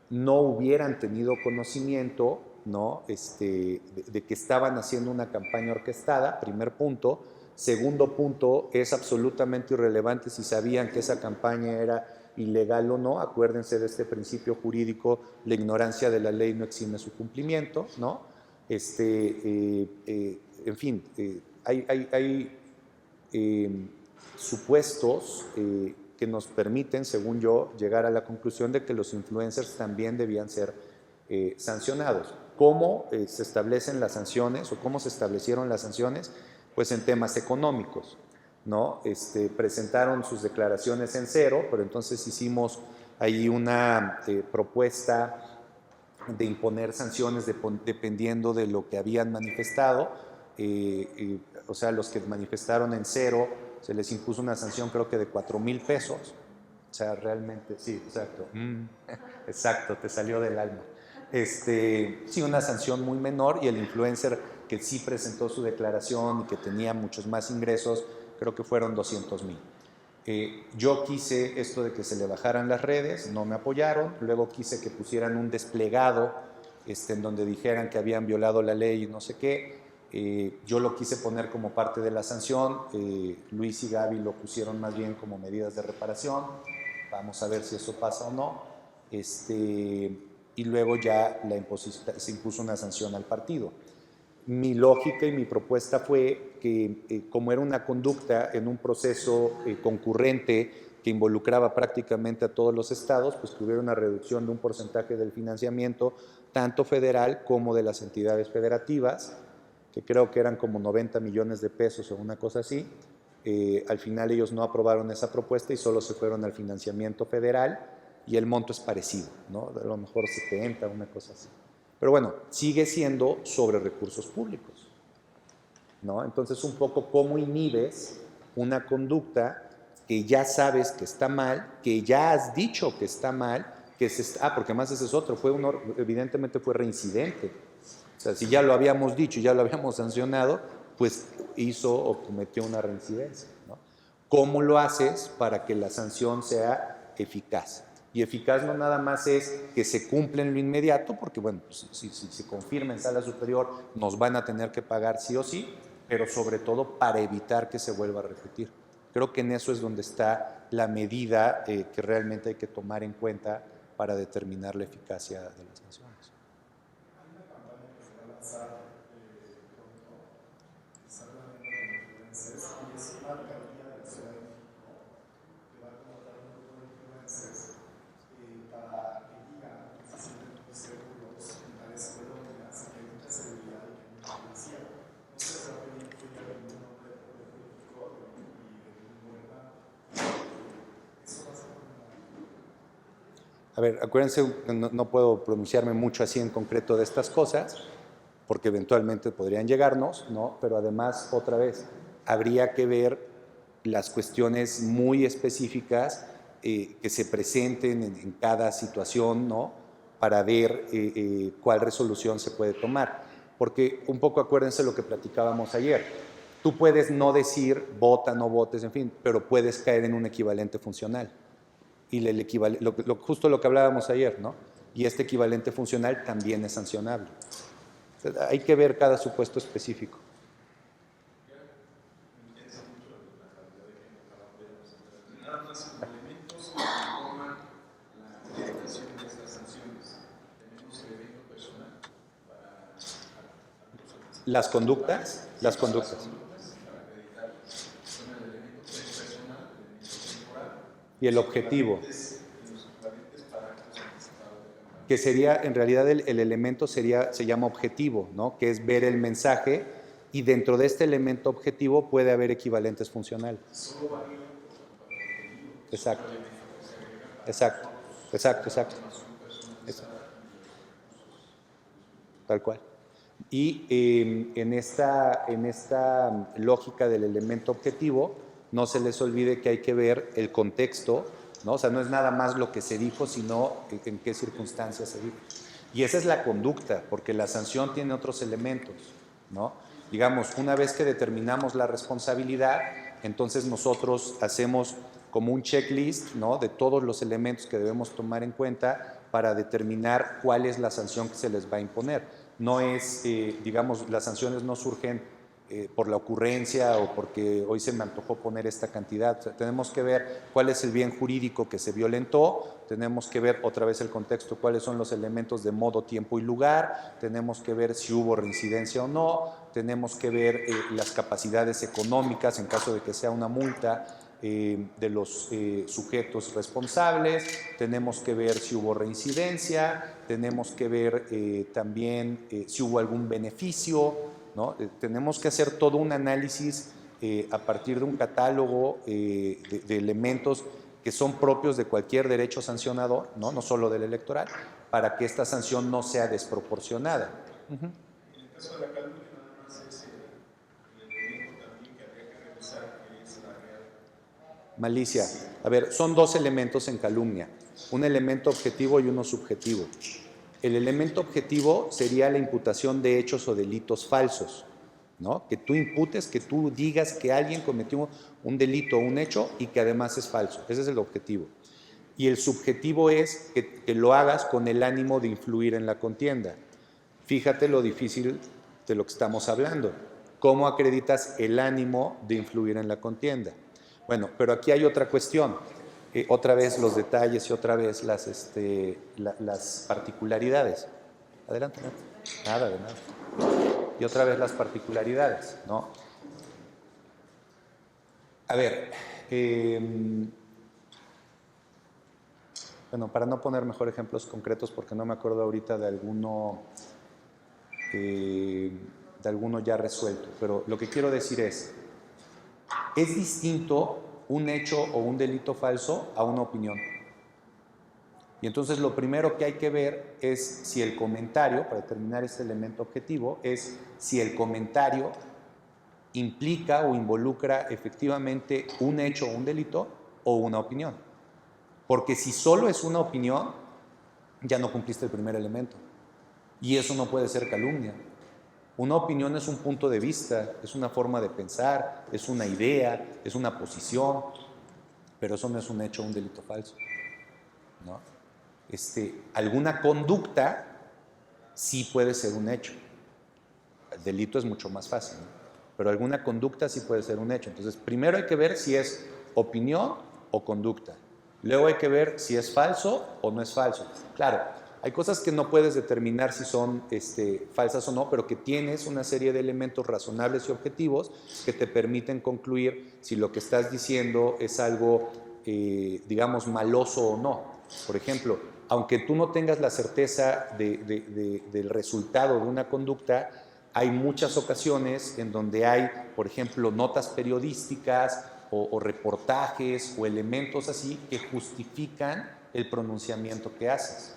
no hubieran tenido conocimiento ¿no? De que estaban haciendo una campaña orquestada, primer punto. Segundo punto, es absolutamente irrelevante si sabían que esa campaña era ilegal o no. Acuérdense de este principio jurídico: la ignorancia de la ley no exime su cumplimiento, ¿no? En fin, hay supuestos que nos permiten, según yo, llegar a la conclusión de que los influencers también debían ser sancionados. ¿Cómo se establecen las sanciones o cómo se establecieron las sanciones? Pues en temas económicos, ¿no? Presentaron sus declaraciones en cero, pero entonces hicimos ahí una propuesta de imponer sanciones dependiendo de lo que habían manifestado. O sea, los que manifestaron en cero, se les impuso una sanción creo que de 4,000 pesos. O sea, realmente, sí, exacto. Exacto, te salió del alma. Sí, una sanción muy menor, y el influencer que sí presentó su declaración y que tenía muchos más ingresos, creo que fueron 200,000. Yo quise esto de que se le bajaran las redes, no me apoyaron. Luego quise que pusieran un desplegado en donde dijeran que habían violado la ley y no sé qué. Yo lo quise poner como parte de la sanción. Luis y Gaby lo pusieron más bien como medidas de reparación. Vamos a ver si eso pasa o no. Y luego ya se impuso una sanción al partido. Mi lógica y mi propuesta fue que, como era una conducta en un proceso concurrente que involucraba prácticamente a todos los estados, pues que hubiera una reducción de un porcentaje del financiamiento, tanto federal como de las entidades federativas, que creo que eran como 90 millones de pesos o una cosa así. Al final ellos no aprobaron esa propuesta y solo se fueron al financiamiento federal, y el monto es parecido, ¿no? A lo mejor 70, una cosa así. Pero bueno, sigue siendo sobre recursos públicos, ¿no? Entonces, un poco cómo inhibes una conducta que ya sabes que está mal, que ya has dicho que está mal, porque además ese es otro, evidentemente fue reincidente. O sea, si ya lo habíamos dicho y ya lo habíamos sancionado, pues hizo o cometió una reincidencia, ¿no? ¿Cómo lo haces para que la sanción sea eficaz? Y eficaz no nada más es que se cumpla en lo inmediato, porque bueno, pues, si se confirma en sala superior, nos van a tener que pagar sí o sí, pero sobre todo para evitar que se vuelva a repetir. Creo que en eso es donde está la medida que realmente hay que tomar en cuenta para determinar la eficacia de las sanciones. Hay una campaña que se va a lanzar pronto, que está hablando de influencers, y es una alcaldía de la Ciudad de México que va a contratar un grupo de influencers para que digan que se sienten muy seguros en tales colonias, que hay mucha seguridad y que hay mucha policía. No se sabe bien quién es ningún nombre político y de ningún gobernante. Eso va a ser fundamental. A ver, acuérdense, no puedo pronunciarme mucho así en concreto de estas cosas, porque eventualmente podrían llegarnos, ¿no? Pero además, otra vez, habría que ver las cuestiones muy específicas que se presenten en cada situación, ¿no? Para ver cuál resolución se puede tomar. Porque un poco acuérdense lo que platicábamos ayer. Tú puedes no decir vota, no votes, en fin, pero puedes caer en un equivalente funcional. Y justo lo que hablábamos ayer, ¿no? Y este equivalente funcional también es sancionable. O sea, hay que ver cada supuesto específico. Nada más elementos que informan la aplicación de estas sanciones. Tenemos elemento personal para Las conductas. para acreditar. Son el elemento personal, el elemento temporal. Y el objetivo. Y los equivalentes para actos anticipados de campaña. Que sería, en realidad, el elemento se llama objetivo, ¿no? Que es ver el mensaje, y dentro de este elemento objetivo puede haber equivalentes funcionales. Solo varía por objetivo. Exacto. Exacto. Exacto, exacto. Exacto. Tal cual. Y en esta lógica del elemento objetivo, no se les olvide que hay que ver el contexto, ¿no? O sea, no es nada más lo que se dijo, sino en qué circunstancias se dijo. Y esa es la conducta, porque la sanción tiene otros elementos, ¿no? Digamos, una vez que determinamos la responsabilidad, entonces nosotros hacemos como un checklist, ¿no?, de todos los elementos que debemos tomar en cuenta para determinar cuál es la sanción que se les va a imponer. No es, digamos, las sanciones no surgen por la ocurrencia o porque hoy se me antojó poner esta cantidad. O sea, tenemos que ver cuál es el bien jurídico que se violentó, tenemos que ver otra vez el contexto, cuáles son los elementos de modo, tiempo y lugar, tenemos que ver si hubo reincidencia o no, tenemos que ver las capacidades económicas en caso de que sea una multa de los sujetos responsables, tenemos que ver si hubo reincidencia, tenemos que ver también si hubo algún beneficio, ¿no? Tenemos que hacer todo un análisis a partir de un catálogo de elementos que son propios de cualquier derecho sancionador, ¿no? No solo del electoral, para que esta sanción no sea desproporcionada. En el caso de la calumnia, nada más es el elemento también que habría que revisar, que es la real. Malicia. A ver, son dos elementos en calumnia, un elemento objetivo y uno subjetivo. El elemento objetivo sería la imputación de hechos o delitos falsos, ¿no? Que tú imputes, que tú digas que alguien cometió un delito o un hecho y que además es falso. Ese es el objetivo. Y el subjetivo es que lo hagas con el ánimo de influir en la contienda. Fíjate lo difícil de lo que estamos hablando. ¿Cómo acreditas el ánimo de influir en la contienda? Bueno, pero aquí hay otra cuestión. Otra vez los detalles y otra vez las particularidades. Adelante, nada de nada. Y otra vez las particularidades, ¿no? A ver, bueno, para no poner mejor ejemplos concretos, porque no me acuerdo ahorita de alguno ya resuelto, pero lo que quiero decir es distinto un hecho o un delito falso a una opinión. Y entonces lo primero que hay que ver es si el comentario, para determinar este elemento objetivo, es si el comentario implica o involucra efectivamente un hecho o un delito o una opinión. Porque si solo es una opinión, ya no cumpliste el primer elemento. Y eso no puede ser calumnia. Una opinión es un punto de vista, es una forma de pensar, es una idea, es una posición, pero eso no es un hecho o un delito falso, ¿no? Alguna conducta sí puede ser un hecho. El delito es mucho más fácil, ¿no? Pero alguna conducta sí puede ser un hecho. Entonces, primero hay que ver si es opinión o conducta. Luego hay que ver si es falso o no es falso. Claro, hay cosas que no puedes determinar si son falsas o no, pero que tienes una serie de elementos razonables y objetivos que te permiten concluir si lo que estás diciendo es algo, digamos, maloso o no. Por ejemplo, aunque tú no tengas la certeza del resultado de una conducta, hay muchas ocasiones en donde hay, por ejemplo, notas periodísticas o reportajes o elementos así que justifican el pronunciamiento que haces.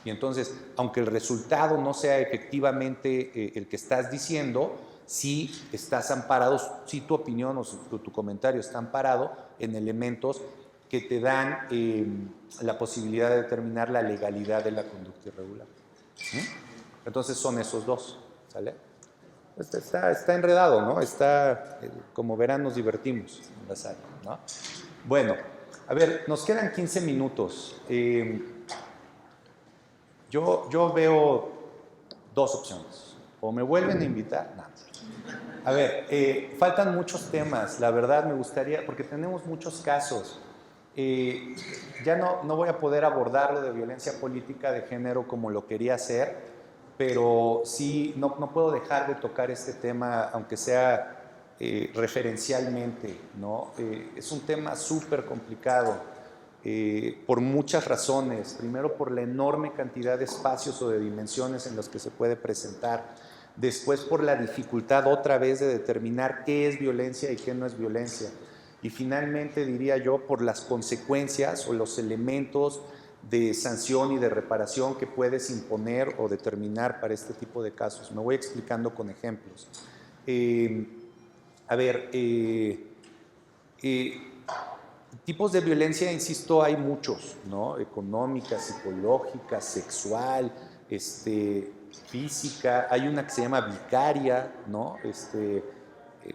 Y entonces, aunque el resultado no sea efectivamente el que estás diciendo, sí estás amparado, sí tu opinión o tu comentario está amparado en elementos que te dan la posibilidad de determinar la legalidad de la conducta irregular. Entonces son esos dos, ¿sale? Está enredado, ¿no? Como verán, nos divertimos en la sala, ¿no? Bueno, a ver, nos quedan 15 minutos. Yo veo dos opciones. O me vuelven a invitar, no. A ver, faltan muchos temas, la verdad me gustaría, porque tenemos muchos casos. Ya no voy a poder abordarlo de violencia política de género como lo quería hacer, pero sí, no puedo dejar de tocar este tema, aunque sea referencialmente, ¿no? Es un tema súper complicado. Por muchas razones. Primero, por la enorme cantidad de espacios o de dimensiones en los que se puede presentar. Después, por la dificultad otra vez de determinar qué es violencia y qué no es violencia. Y finalmente, diría yo, por las consecuencias o los elementos de sanción y de reparación que puedes imponer o determinar para este tipo de casos. Me voy explicando con ejemplos. Tipos de violencia, insisto, hay muchos, ¿no? Económica, psicológica, sexual, física. Hay una que se llama vicaria, ¿no?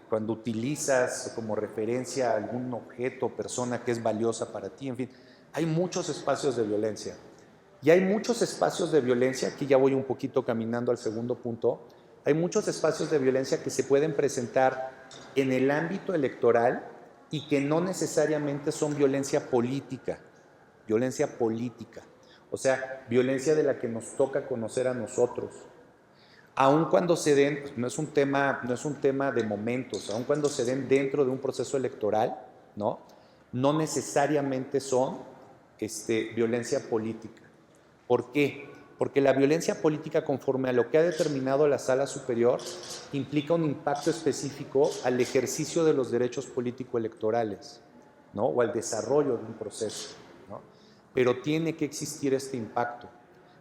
cuando utilizas como referencia algún objeto o persona que es valiosa para ti, en fin, hay muchos espacios de violencia. Y hay muchos espacios de violencia, aquí ya voy un poquito caminando al segundo punto, hay muchos espacios de violencia que se pueden presentar en el ámbito electoral y que no necesariamente son violencia política, o sea, violencia de la que nos toca conocer a nosotros. Aun cuando se den, no es un tema de momentos, aun cuando se den dentro de un proceso electoral, ¿no? No necesariamente son violencia política. ¿Por qué? Porque la violencia política, conforme a lo que ha determinado la Sala Superior, implica un impacto específico al ejercicio de los derechos político-electorales, ¿no? O al desarrollo de un proceso, ¿no? Pero tiene que existir este impacto.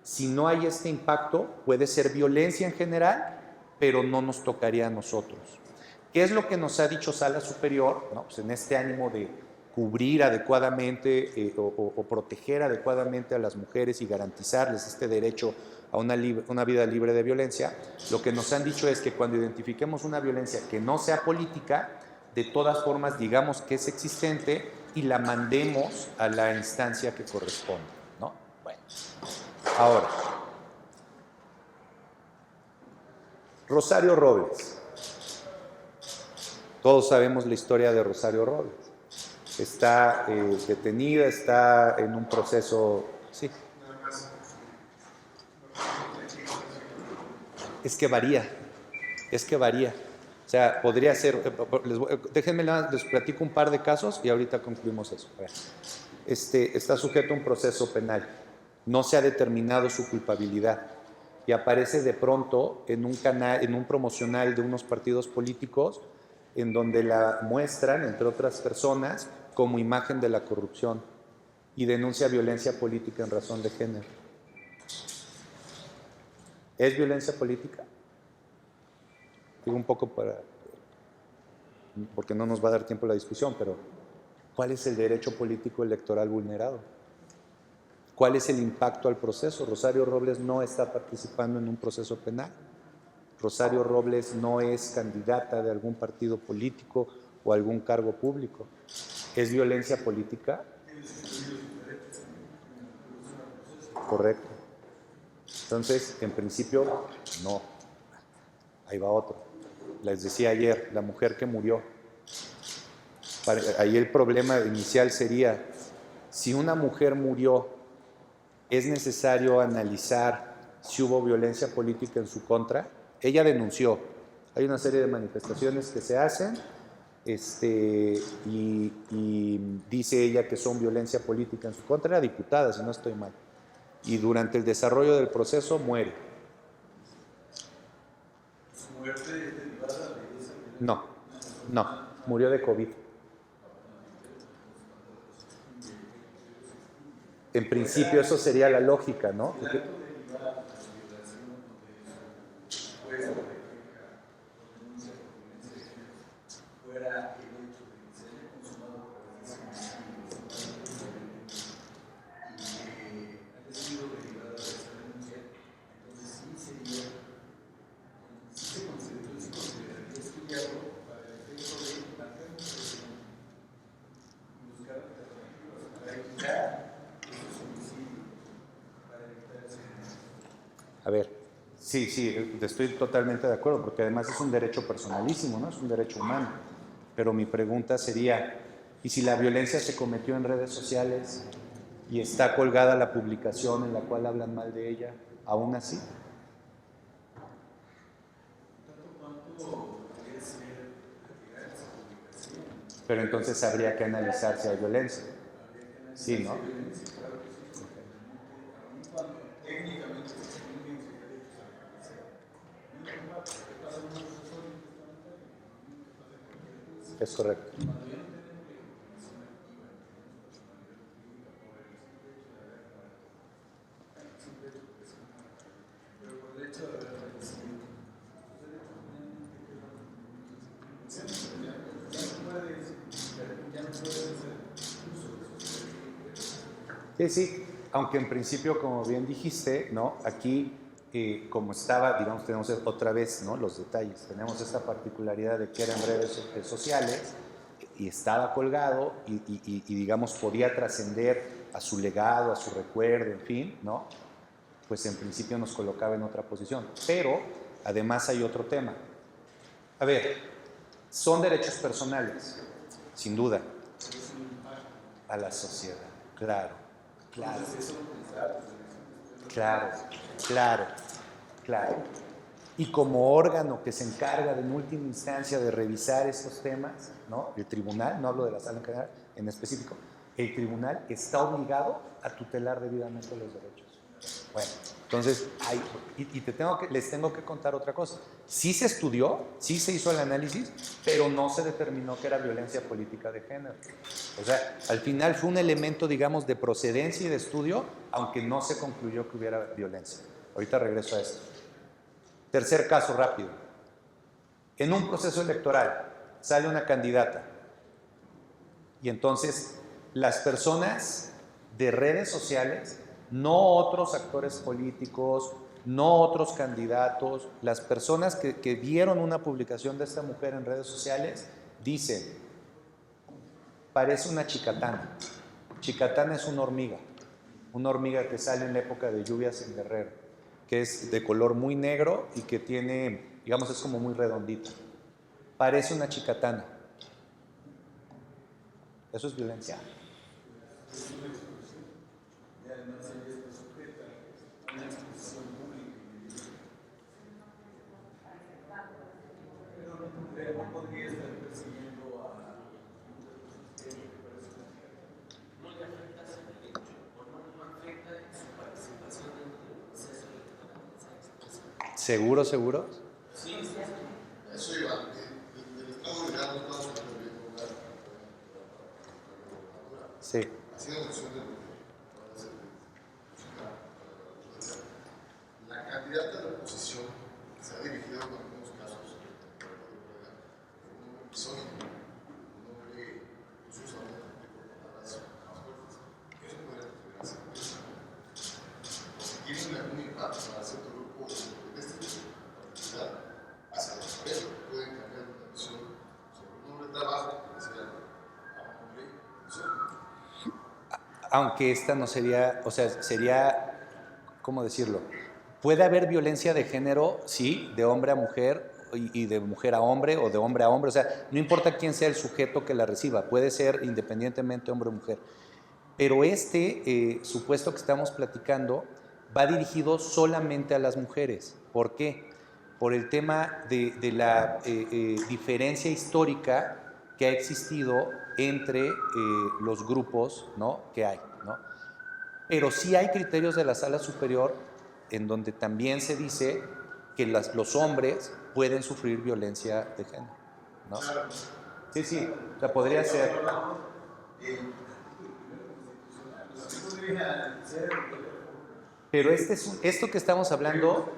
Si no hay este impacto, puede ser violencia en general, pero no nos tocaría a nosotros. ¿Qué es lo que nos ha dicho Sala Superior? ¿No? Pues en este ánimo de cubrir adecuadamente o proteger adecuadamente a las mujeres y garantizarles este derecho a una vida libre de violencia, lo que nos han dicho es que cuando identifiquemos una violencia que no sea política, de todas formas digamos que es existente y la mandemos a la instancia que corresponde, ¿no? Bueno. Ahora, Rosario Robles. Todos sabemos la historia de Rosario Robles. Está detenida, está en un proceso... Sí. Es que varía. O sea, podría ser... déjenme, les platico un par de casos y ahorita concluimos eso. Está sujeto a un proceso penal. No se ha determinado su culpabilidad y aparece de pronto en un canal, en un promocional de unos partidos políticos en donde la muestran, entre otras personas, como imagen de la corrupción y denuncia violencia política en razón de género. ¿Es violencia política? Digo un poco porque no nos va a dar tiempo la discusión, pero ¿cuál es el derecho político electoral vulnerado? ¿Cuál es el impacto al proceso? Rosario Robles no está participando en un proceso penal. Rosario Robles no es candidata de algún partido político o algún cargo público. ¿Es violencia política? Correcto. Entonces, en principio, no. Ahí va otro. Les decía ayer, la mujer que murió. Ahí el problema inicial sería, si una mujer murió, ¿es necesario analizar si hubo violencia política en su contra? Ella denunció. Hay una serie de manifestaciones que se hacen y dice ella que son violencia política en su contra. Era diputada, si no estoy mal. Y durante el desarrollo del proceso muere. ¿Su muerte es derivada de esa violencia? No. Murió de COVID. En principio eso sería la lógica, ¿no? Porque... A ver, sí, estoy totalmente de acuerdo, porque además es un derecho personalísimo, ¿no? Es un derecho humano. Pero mi pregunta sería, ¿y si la violencia se cometió en redes sociales y está colgada la publicación en la cual hablan mal de ella, aún así? Pero entonces habría que analizar si hay violencia. Sí, ¿no? Es correcto. Sí, aunque en principio, como bien dijiste, ¿no? Aquí como estaba, digamos, tenemos otra vez, ¿no?, los detalles, tenemos esta particularidad de que era en redes sociales y estaba colgado y digamos, podía trascender a su legado, a su recuerdo, en fin, ¿no? Pues en principio nos colocaba en otra posición. Pero además hay otro tema. A ver, son derechos personales, sin duda, a la sociedad, claro, claro, claro. Y como órgano que se encarga en última instancia de revisar estos temas, ¿no?, el tribunal, no hablo de la sala en general, en específico, el tribunal está obligado a tutelar debidamente los derechos. Bueno, entonces, les tengo que contar otra cosa. Sí se estudió, sí se hizo el análisis, pero no se determinó que era violencia política de género. O sea, al final fue un elemento, digamos, de procedencia y de estudio, aunque no se concluyó que hubiera violencia. Ahorita regreso a esto. Tercer caso rápido. En un proceso electoral sale una candidata y entonces las personas de redes sociales, no otros actores políticos, no otros candidatos, las personas que vieron una publicación de esta mujer en redes sociales, dicen, parece una chicatana. Chicatana es una hormiga que sale en la época de lluvias en Guerrero, que es de color muy negro y que tiene, digamos, es como muy redondita. Parece una chicatana. Eso es violencia. ¿Seguros? Sí, eso iba. Del Estado legal no estamos viendo una Sí. haciendo mención de la candidata de la oposición se ha dirigido en algunos casos un episodio, un hombre usualmente con palabras más fuertes. Eso podría considerarse si tienen algún impacto para cierto grupo de este tipo hacia la pareja, pueden cambiar una visión sobre un hombre de trabajo que sea a un hombre Aunque esta no sería, o sea, sería, ¿cómo decirlo? Puede haber violencia de género, sí, de hombre a mujer y de mujer a hombre o de hombre a hombre, o sea, no importa quién sea el sujeto que la reciba, puede ser independientemente hombre o mujer. Pero este supuesto que estamos platicando va dirigido solamente a las mujeres. ¿Por qué? Por el tema de la diferencia histórica que ha existido entre los grupos, ¿no?, que hay, ¿no? Pero sí hay criterios de la sala superior en donde también se dice que los hombres pueden sufrir violencia de género, ¿no? Sí, o sea, podría ser. Pero esto que estamos hablando,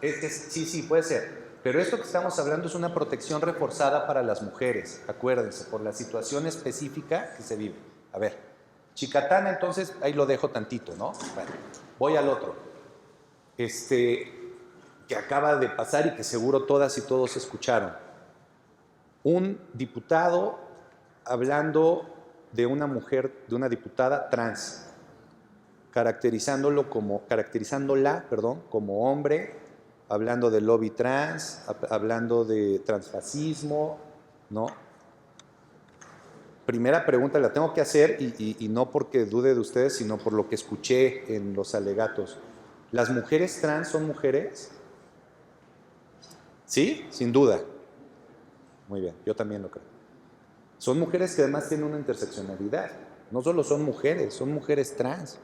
sí, puede ser. Pero esto que estamos hablando es una protección reforzada para las mujeres, acuérdense, por la situación específica que se vive. A ver, chicatana, entonces, ahí lo dejo tantito, ¿no? Bueno, voy al otro. Que acaba de pasar y que seguro todas y todos escucharon. Un diputado hablando de una mujer, de una diputada trans, caracterizándola como hombre, hablando de lobby trans, hablando de transfascismo, ¿no? Primera pregunta la tengo que hacer y no porque dude de ustedes, sino por lo que escuché en los alegatos. ¿Las mujeres trans son mujeres? ¿Sí? Sin duda. Muy bien, yo también lo creo. Son mujeres que además tienen una interseccionalidad. No solo son mujeres trans.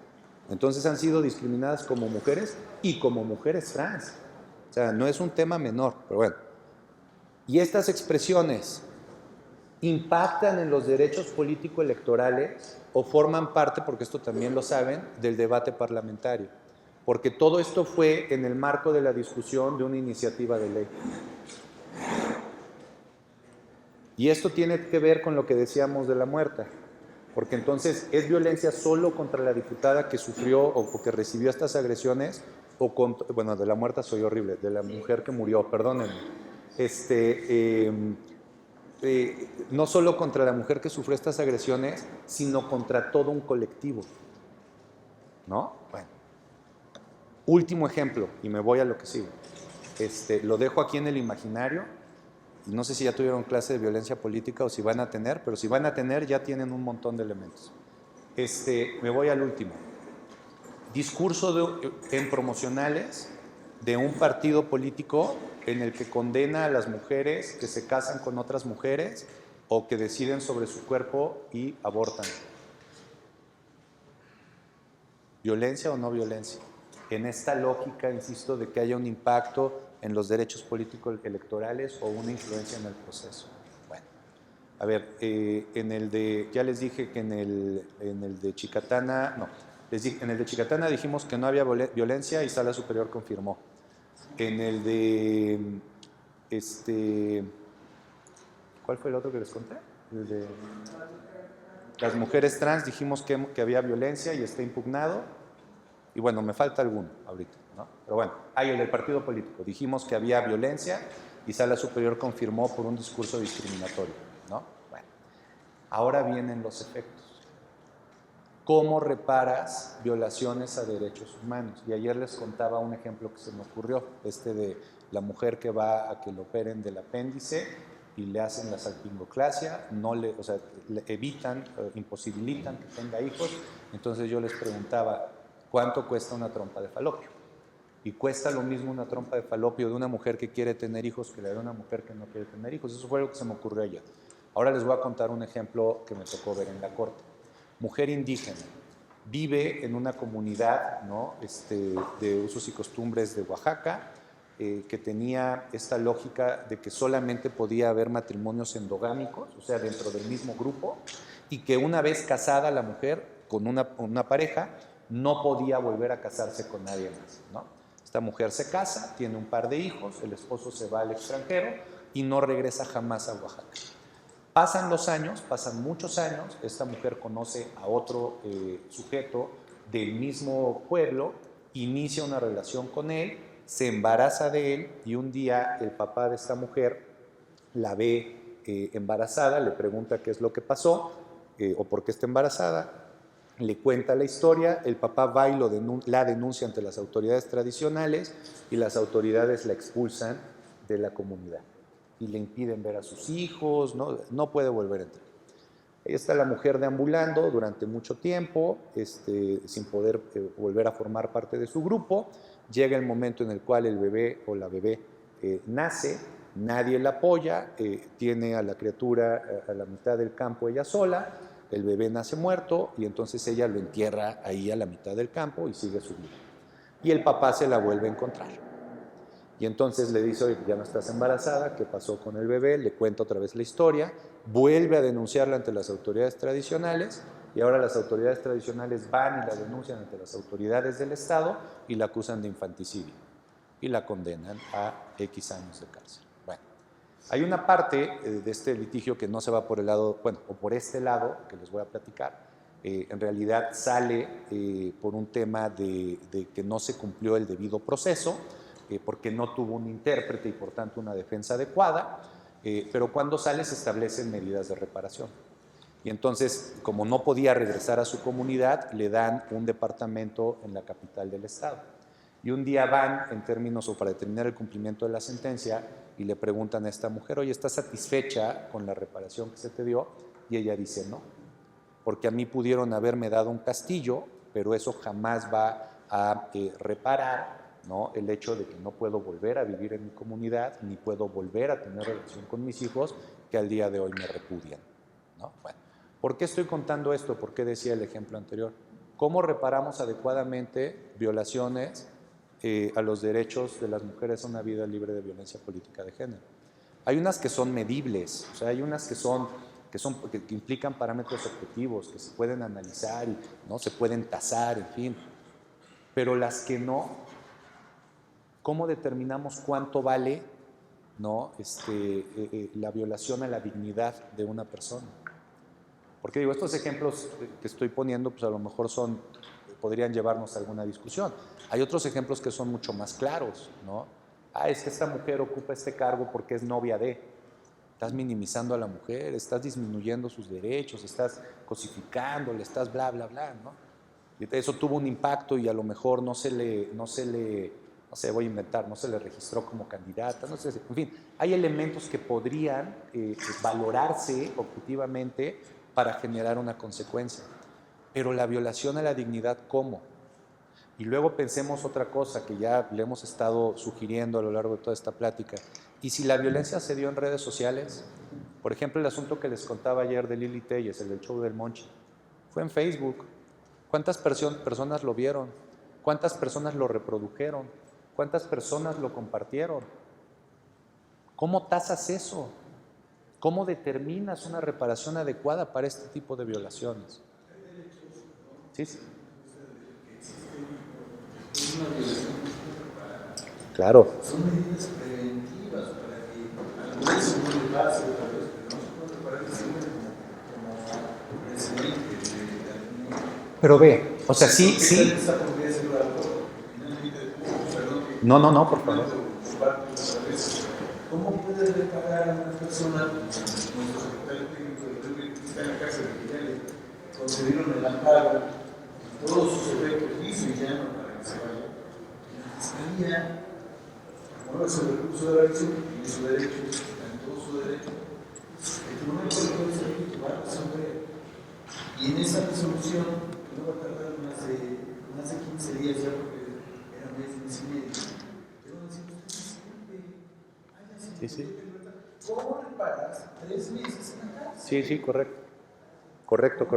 Entonces han sido discriminadas como mujeres y como mujeres trans. O sea, no es un tema menor, pero bueno. Y estas expresiones impactan en los derechos político-electorales o forman parte, porque esto también lo saben, del debate parlamentario. Porque todo esto fue en el marco de la discusión de una iniciativa de ley. Y esto tiene que ver con lo que decíamos de la muerta. Porque entonces, ¿es violencia solo contra la diputada que sufrió o que recibió estas agresiones? O contra, bueno, de la muerta soy horrible, de la mujer que murió, perdónenme. No solo contra la mujer que sufrió estas agresiones, sino contra todo un colectivo, ¿no? Bueno. Último ejemplo, y me voy a lo que sigue. Lo dejo aquí en el imaginario. No sé si ya tuvieron clase de violencia política o si van a tener, pero si van a tener ya tienen un montón de elementos. Me voy al último. Discurso en promocionales de un partido político en el que condena a las mujeres que se casan con otras mujeres o que deciden sobre su cuerpo y abortan. ¿Violencia o no violencia? En esta lógica, insisto, de que haya un impacto en los derechos políticos electorales o una influencia en el proceso. Bueno, a ver, ya les dije que en el de Chicatana, no, en el de Chicatana dijimos que no había violencia y Sala Superior confirmó. En el de, ¿cuál fue el otro que les conté? El de las mujeres trans dijimos que había violencia y está impugnado. Y bueno, me falta alguno ahorita, ¿no? Pero bueno, el del partido político. Dijimos que había violencia y Sala Superior confirmó por un discurso discriminatorio, ¿no? Bueno, ahora vienen los efectos. ¿Cómo reparas violaciones a derechos humanos? Y ayer les contaba un ejemplo que se me ocurrió, de la mujer que va a que le operen del apéndice y le hacen la salpingoclasia, le evitan, imposibilitan que tenga hijos. Entonces yo les preguntaba, ¿cuánto cuesta una trompa de falopio? Y cuesta lo mismo una trompa de falopio de una mujer que quiere tener hijos que la de una mujer que no quiere tener hijos. Eso fue lo que se me ocurrió ayer. Ahora les voy a contar un ejemplo que me tocó ver en la corte. Mujer indígena, vive en una comunidad, ¿no? De usos y costumbres de Oaxaca, que tenía esta lógica de que solamente podía haber matrimonios endogámicos, o sea, dentro del mismo grupo, y que una vez casada la mujer con una pareja, no podía volver a casarse con nadie más, ¿no? Esta mujer se casa, tiene un par de hijos, el esposo se va al extranjero y no regresa jamás a Oaxaca. Pasan los años, pasan muchos años, esta mujer conoce a otro sujeto del mismo pueblo, inicia una relación con él, se embaraza de él y un día el papá de esta mujer la ve embarazada, le pregunta qué es lo que pasó o por qué está embarazada. Le cuenta la historia, el papá va y la denuncia ante las autoridades tradicionales y las autoridades la expulsan de la comunidad y le impiden ver a sus hijos, no puede volver a entrar. Ahí está la mujer deambulando durante mucho tiempo, sin poder volver a formar parte de su grupo. Llega el momento en el cual el bebé o la bebé nace, nadie la apoya, tiene a la criatura a la mitad del campo ella sola. El bebé nace muerto y entonces ella lo entierra ahí a la mitad del campo y sigue su vida. Y el papá se la vuelve a encontrar. Y entonces le dice, oye, ya no estás embarazada, ¿qué pasó con el bebé? Le cuenta otra vez la historia, vuelve a denunciarla ante las autoridades tradicionales y ahora las autoridades tradicionales van y la denuncian ante las autoridades del Estado y la acusan de infanticidio y la condenan a X años de cárcel. Bueno, hay una parte de este litigio que no se va por el lado, bueno, o por este lado que les voy a platicar. En realidad sale por un tema de que no se cumplió el debido proceso, porque no tuvo un intérprete y por tanto una defensa adecuada, pero cuando sale se establecen medidas de reparación. Y entonces, como no podía regresar a su comunidad, le dan un departamento en la capital del estado. Y un día van, en términos o para determinar el cumplimiento de la sentencia, y le preguntan a esta mujer, oye, ¿estás satisfecha con la reparación que se te dio? Y ella dice, no, porque a mí pudieron haberme dado un castillo, pero eso jamás va a reparar, ¿no?, el hecho de que no puedo volver a vivir en mi comunidad, ni puedo volver a tener relación con mis hijos, que al día de hoy me repudian, ¿no? Bueno, ¿por qué estoy contando esto? ¿Por qué decía el ejemplo anterior? ¿Cómo reparamos adecuadamente violaciones a los derechos de las mujeres a una vida libre de violencia política de género? Hay unas que son medibles, o sea, hay unas que implican parámetros objetivos, que se pueden analizar, ¿no?, se pueden tasar, en fin. Pero las que no, ¿cómo determinamos cuánto vale, ¿no?, la violación a la dignidad de una persona? Porque digo, estos ejemplos que estoy poniendo, pues a lo mejor podrían llevarnos a alguna discusión. Hay otros ejemplos que son mucho más claros, ¿no? Es que esta mujer ocupa este cargo porque es novia de. Estás minimizando a la mujer, estás disminuyendo sus derechos, estás cosificándola, estás bla, bla, bla, ¿no? Y eso tuvo un impacto y a lo mejor no sé, voy a inventar, no se le registró como candidata, no sé, en fin, hay elementos que podrían valorarse objetivamente para generar una consecuencia. Pero la violación a la dignidad, ¿cómo? Y luego pensemos otra cosa que ya le hemos estado sugiriendo a lo largo de toda esta plática. ¿Y si la violencia se dio en redes sociales? Por ejemplo, el asunto que les contaba ayer de Lili Telles, el del show del Monchi, fue en Facebook. ¿Cuántas personas lo vieron? ¿Cuántas personas lo reprodujeron? ¿Cuántas personas lo compartieron? ¿Cómo tasas eso? ¿Cómo determinas una reparación adecuada para este tipo de violaciones? Sí, sí. Claro. Son medidas preventivas para que algunos se no le pase otra vez, pero no se puede reparar siempre como precedente de algún. Pero ve, o sea, sí. Esta podría ser algo, finalmente, perdón. No, por favor. ¿Cómo puede reparar a una persona, nuestro secretario técnico de Perú, que está en la cárcel, que ya le concedieron el amparo, todos sus efectos, dice y llama para que se vaya? La fiscalía mueve su recurso de revisión y su derecho, en todo su derecho. El tribunal puede ser va a resolver. Y en esa resolución, que no va a tardar más de 15 días ya, porque era mes y medio, pero van a decir, usted siempre, ¿cómo reparas 3 meses en la cárcel? Sí, correcto.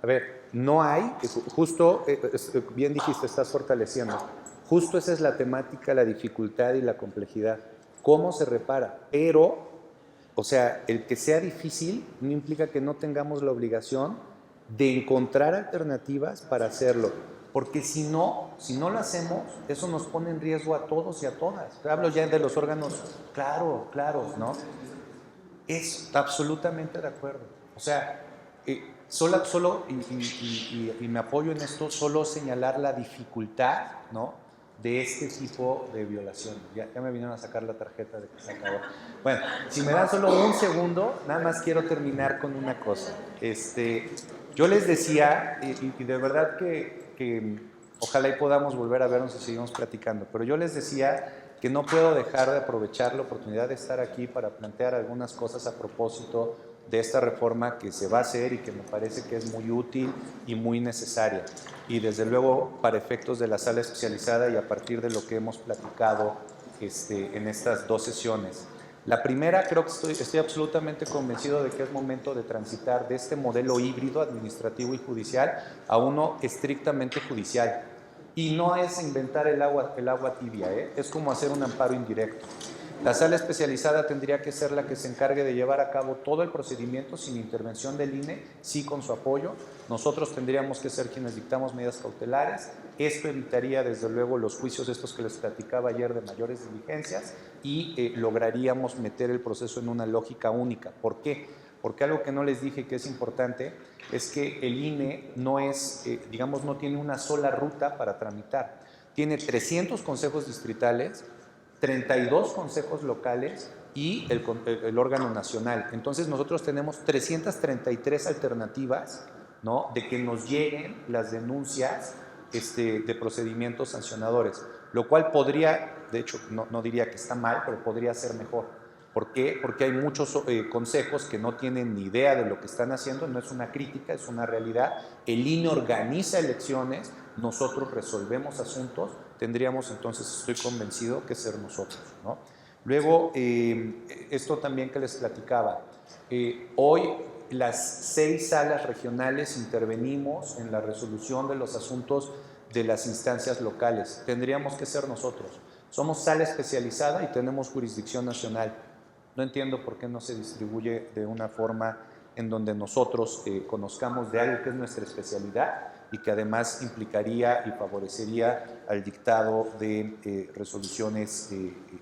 A ver, no hay, justo, bien dijiste, estás fortaleciendo. Justo esa es la temática, la dificultad y la complejidad. ¿Cómo se repara? Pero, o sea, el que sea difícil no implica que no tengamos la obligación de encontrar alternativas para hacerlo. Porque si no lo hacemos, eso nos pone en riesgo a todos y a todas. Hablo ya de los órganos, claro, ¿no? Es absolutamente de acuerdo. O sea, solo y me apoyo en esto, solo señalar la dificultad, ¿no?, de este tipo de violación. Ya me vinieron a sacar la tarjeta de que se acabó. Bueno, si me dan solo un segundo, nada más quiero terminar con una cosa. Yo les decía, y de verdad que ojalá y podamos volver a vernos y seguimos platicando, pero yo les decía que no puedo dejar de aprovechar la oportunidad de estar aquí para plantear algunas cosas a propósito de esta reforma que se va a hacer y que me parece que es muy útil y muy necesaria. Y desde luego para efectos de la sala especializada y a partir de lo que hemos platicado en estas 2 sesiones. La primera, creo que estoy absolutamente convencido de que es momento de transitar de este modelo híbrido administrativo y judicial a uno estrictamente judicial. Y no es inventar el agua tibia, es como hacer un amparo indirecto. La sala especializada tendría que ser la que se encargue de llevar a cabo todo el procedimiento sin intervención del INE, sí con su apoyo. Nosotros tendríamos que ser quienes dictamos medidas cautelares. Esto evitaría desde luego los juicios estos que les platicaba ayer de mayores diligencias y lograríamos meter el proceso en una lógica única. ¿Por qué? Porque algo que no les dije que es importante es que el INE no es, no tiene una sola ruta para tramitar. Tiene 300 consejos distritales, 32 consejos locales y el órgano nacional. Entonces nosotros tenemos 333 alternativas, ¿no?, de que nos lleguen las denuncias de procedimientos sancionadores, lo cual podría, de hecho no diría que está mal, pero podría ser mejor. ¿Por qué? Porque hay muchos consejos que no tienen ni idea de lo que están haciendo, no es una crítica, es una realidad. El INE organiza elecciones, nosotros resolvemos asuntos, tendríamos entonces, estoy convencido, que ser nosotros, ¿no? Luego, esto también que les platicaba, hoy las 6 salas regionales intervenimos en la resolución de los asuntos de las instancias locales, tendríamos que ser nosotros. Somos sala especializada y tenemos jurisdicción nacional. No entiendo por qué no se distribuye de una forma en donde nosotros conozcamos de algo que es nuestra especialidad y que además implicaría y favorecería al dictado de resoluciones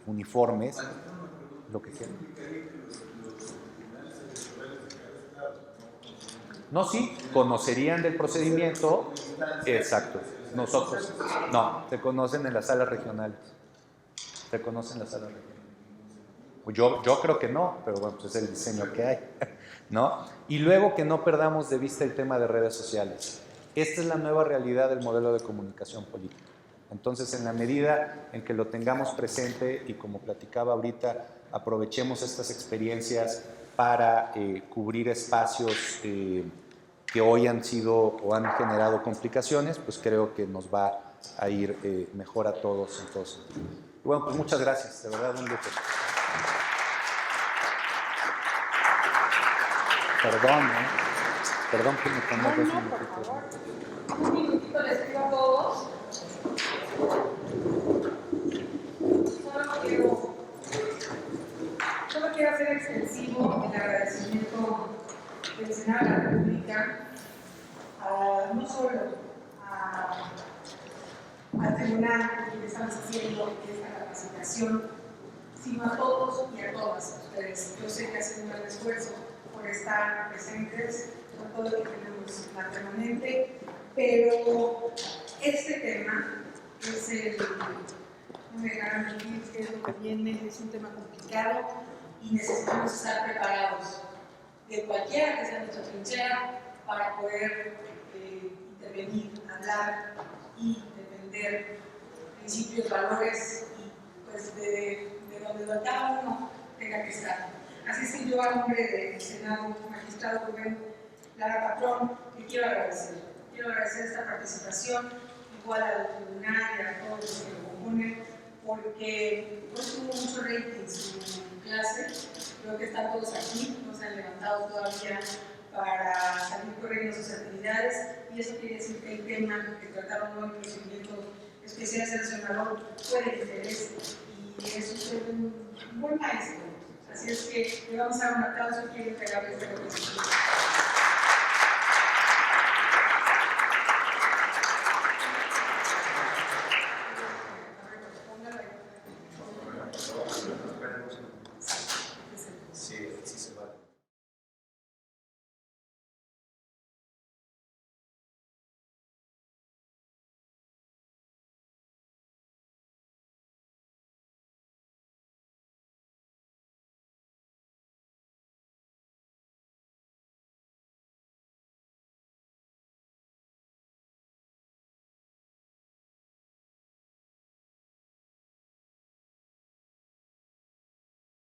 uniformes, lo que sea. No, sí, conocerían del procedimiento. Exacto. Nosotros, no, te conocen en las salas regionales. Te conocen en las salas regionales. Yo creo que no, pero bueno, pues es el diseño que hay, ¿no? Y luego que no perdamos de vista el tema de redes sociales. Esta es la nueva realidad del modelo de comunicación política. Entonces, en la medida en que lo tengamos presente y como platicaba ahorita, aprovechemos estas experiencias para cubrir espacios que hoy han sido o han generado complicaciones, pues creo que nos va a ir mejor a todos en todos sentidos. Y bueno, pues muchas gracias, de verdad un lujo. Perdón que me tomé 2 minutitos. Por favor. Un minutito les pido a todos. Solo quiero hacer extensivo el agradecimiento del Senado de la República, no solo al tribunal que estamos haciendo esta capacitación, sino a todos y a todas ustedes. Yo sé que hacen un gran esfuerzo por estar presentes, por todo lo que tenemos en la permanente, pero este tema es el, no me dejarán mentir, que es lo que viene, es un tema complicado y necesitamos estar preparados de cualquiera que sea nuestra trinchera para poder intervenir, hablar y defender principios, valores y pues de donde cada uno tenga que estar. Así es que yo, a nombre del Senado, magistrado Rubén Lara Patrón, le quiero agradecer. Quiero agradecer esta participación, igual al tribunal y a todos los que lo componen, porque hoy tuvo mucho rating su clase. Creo que están todos aquí, no se han levantado todavía para salir corriendo sus actividades, y eso quiere decir que el tema que trataron hoy, procedimientos especiales sancionador, fue de interés y es usted un buen maestro. Así es que le vamos a dar un aplauso y quiero entregarle esta representación.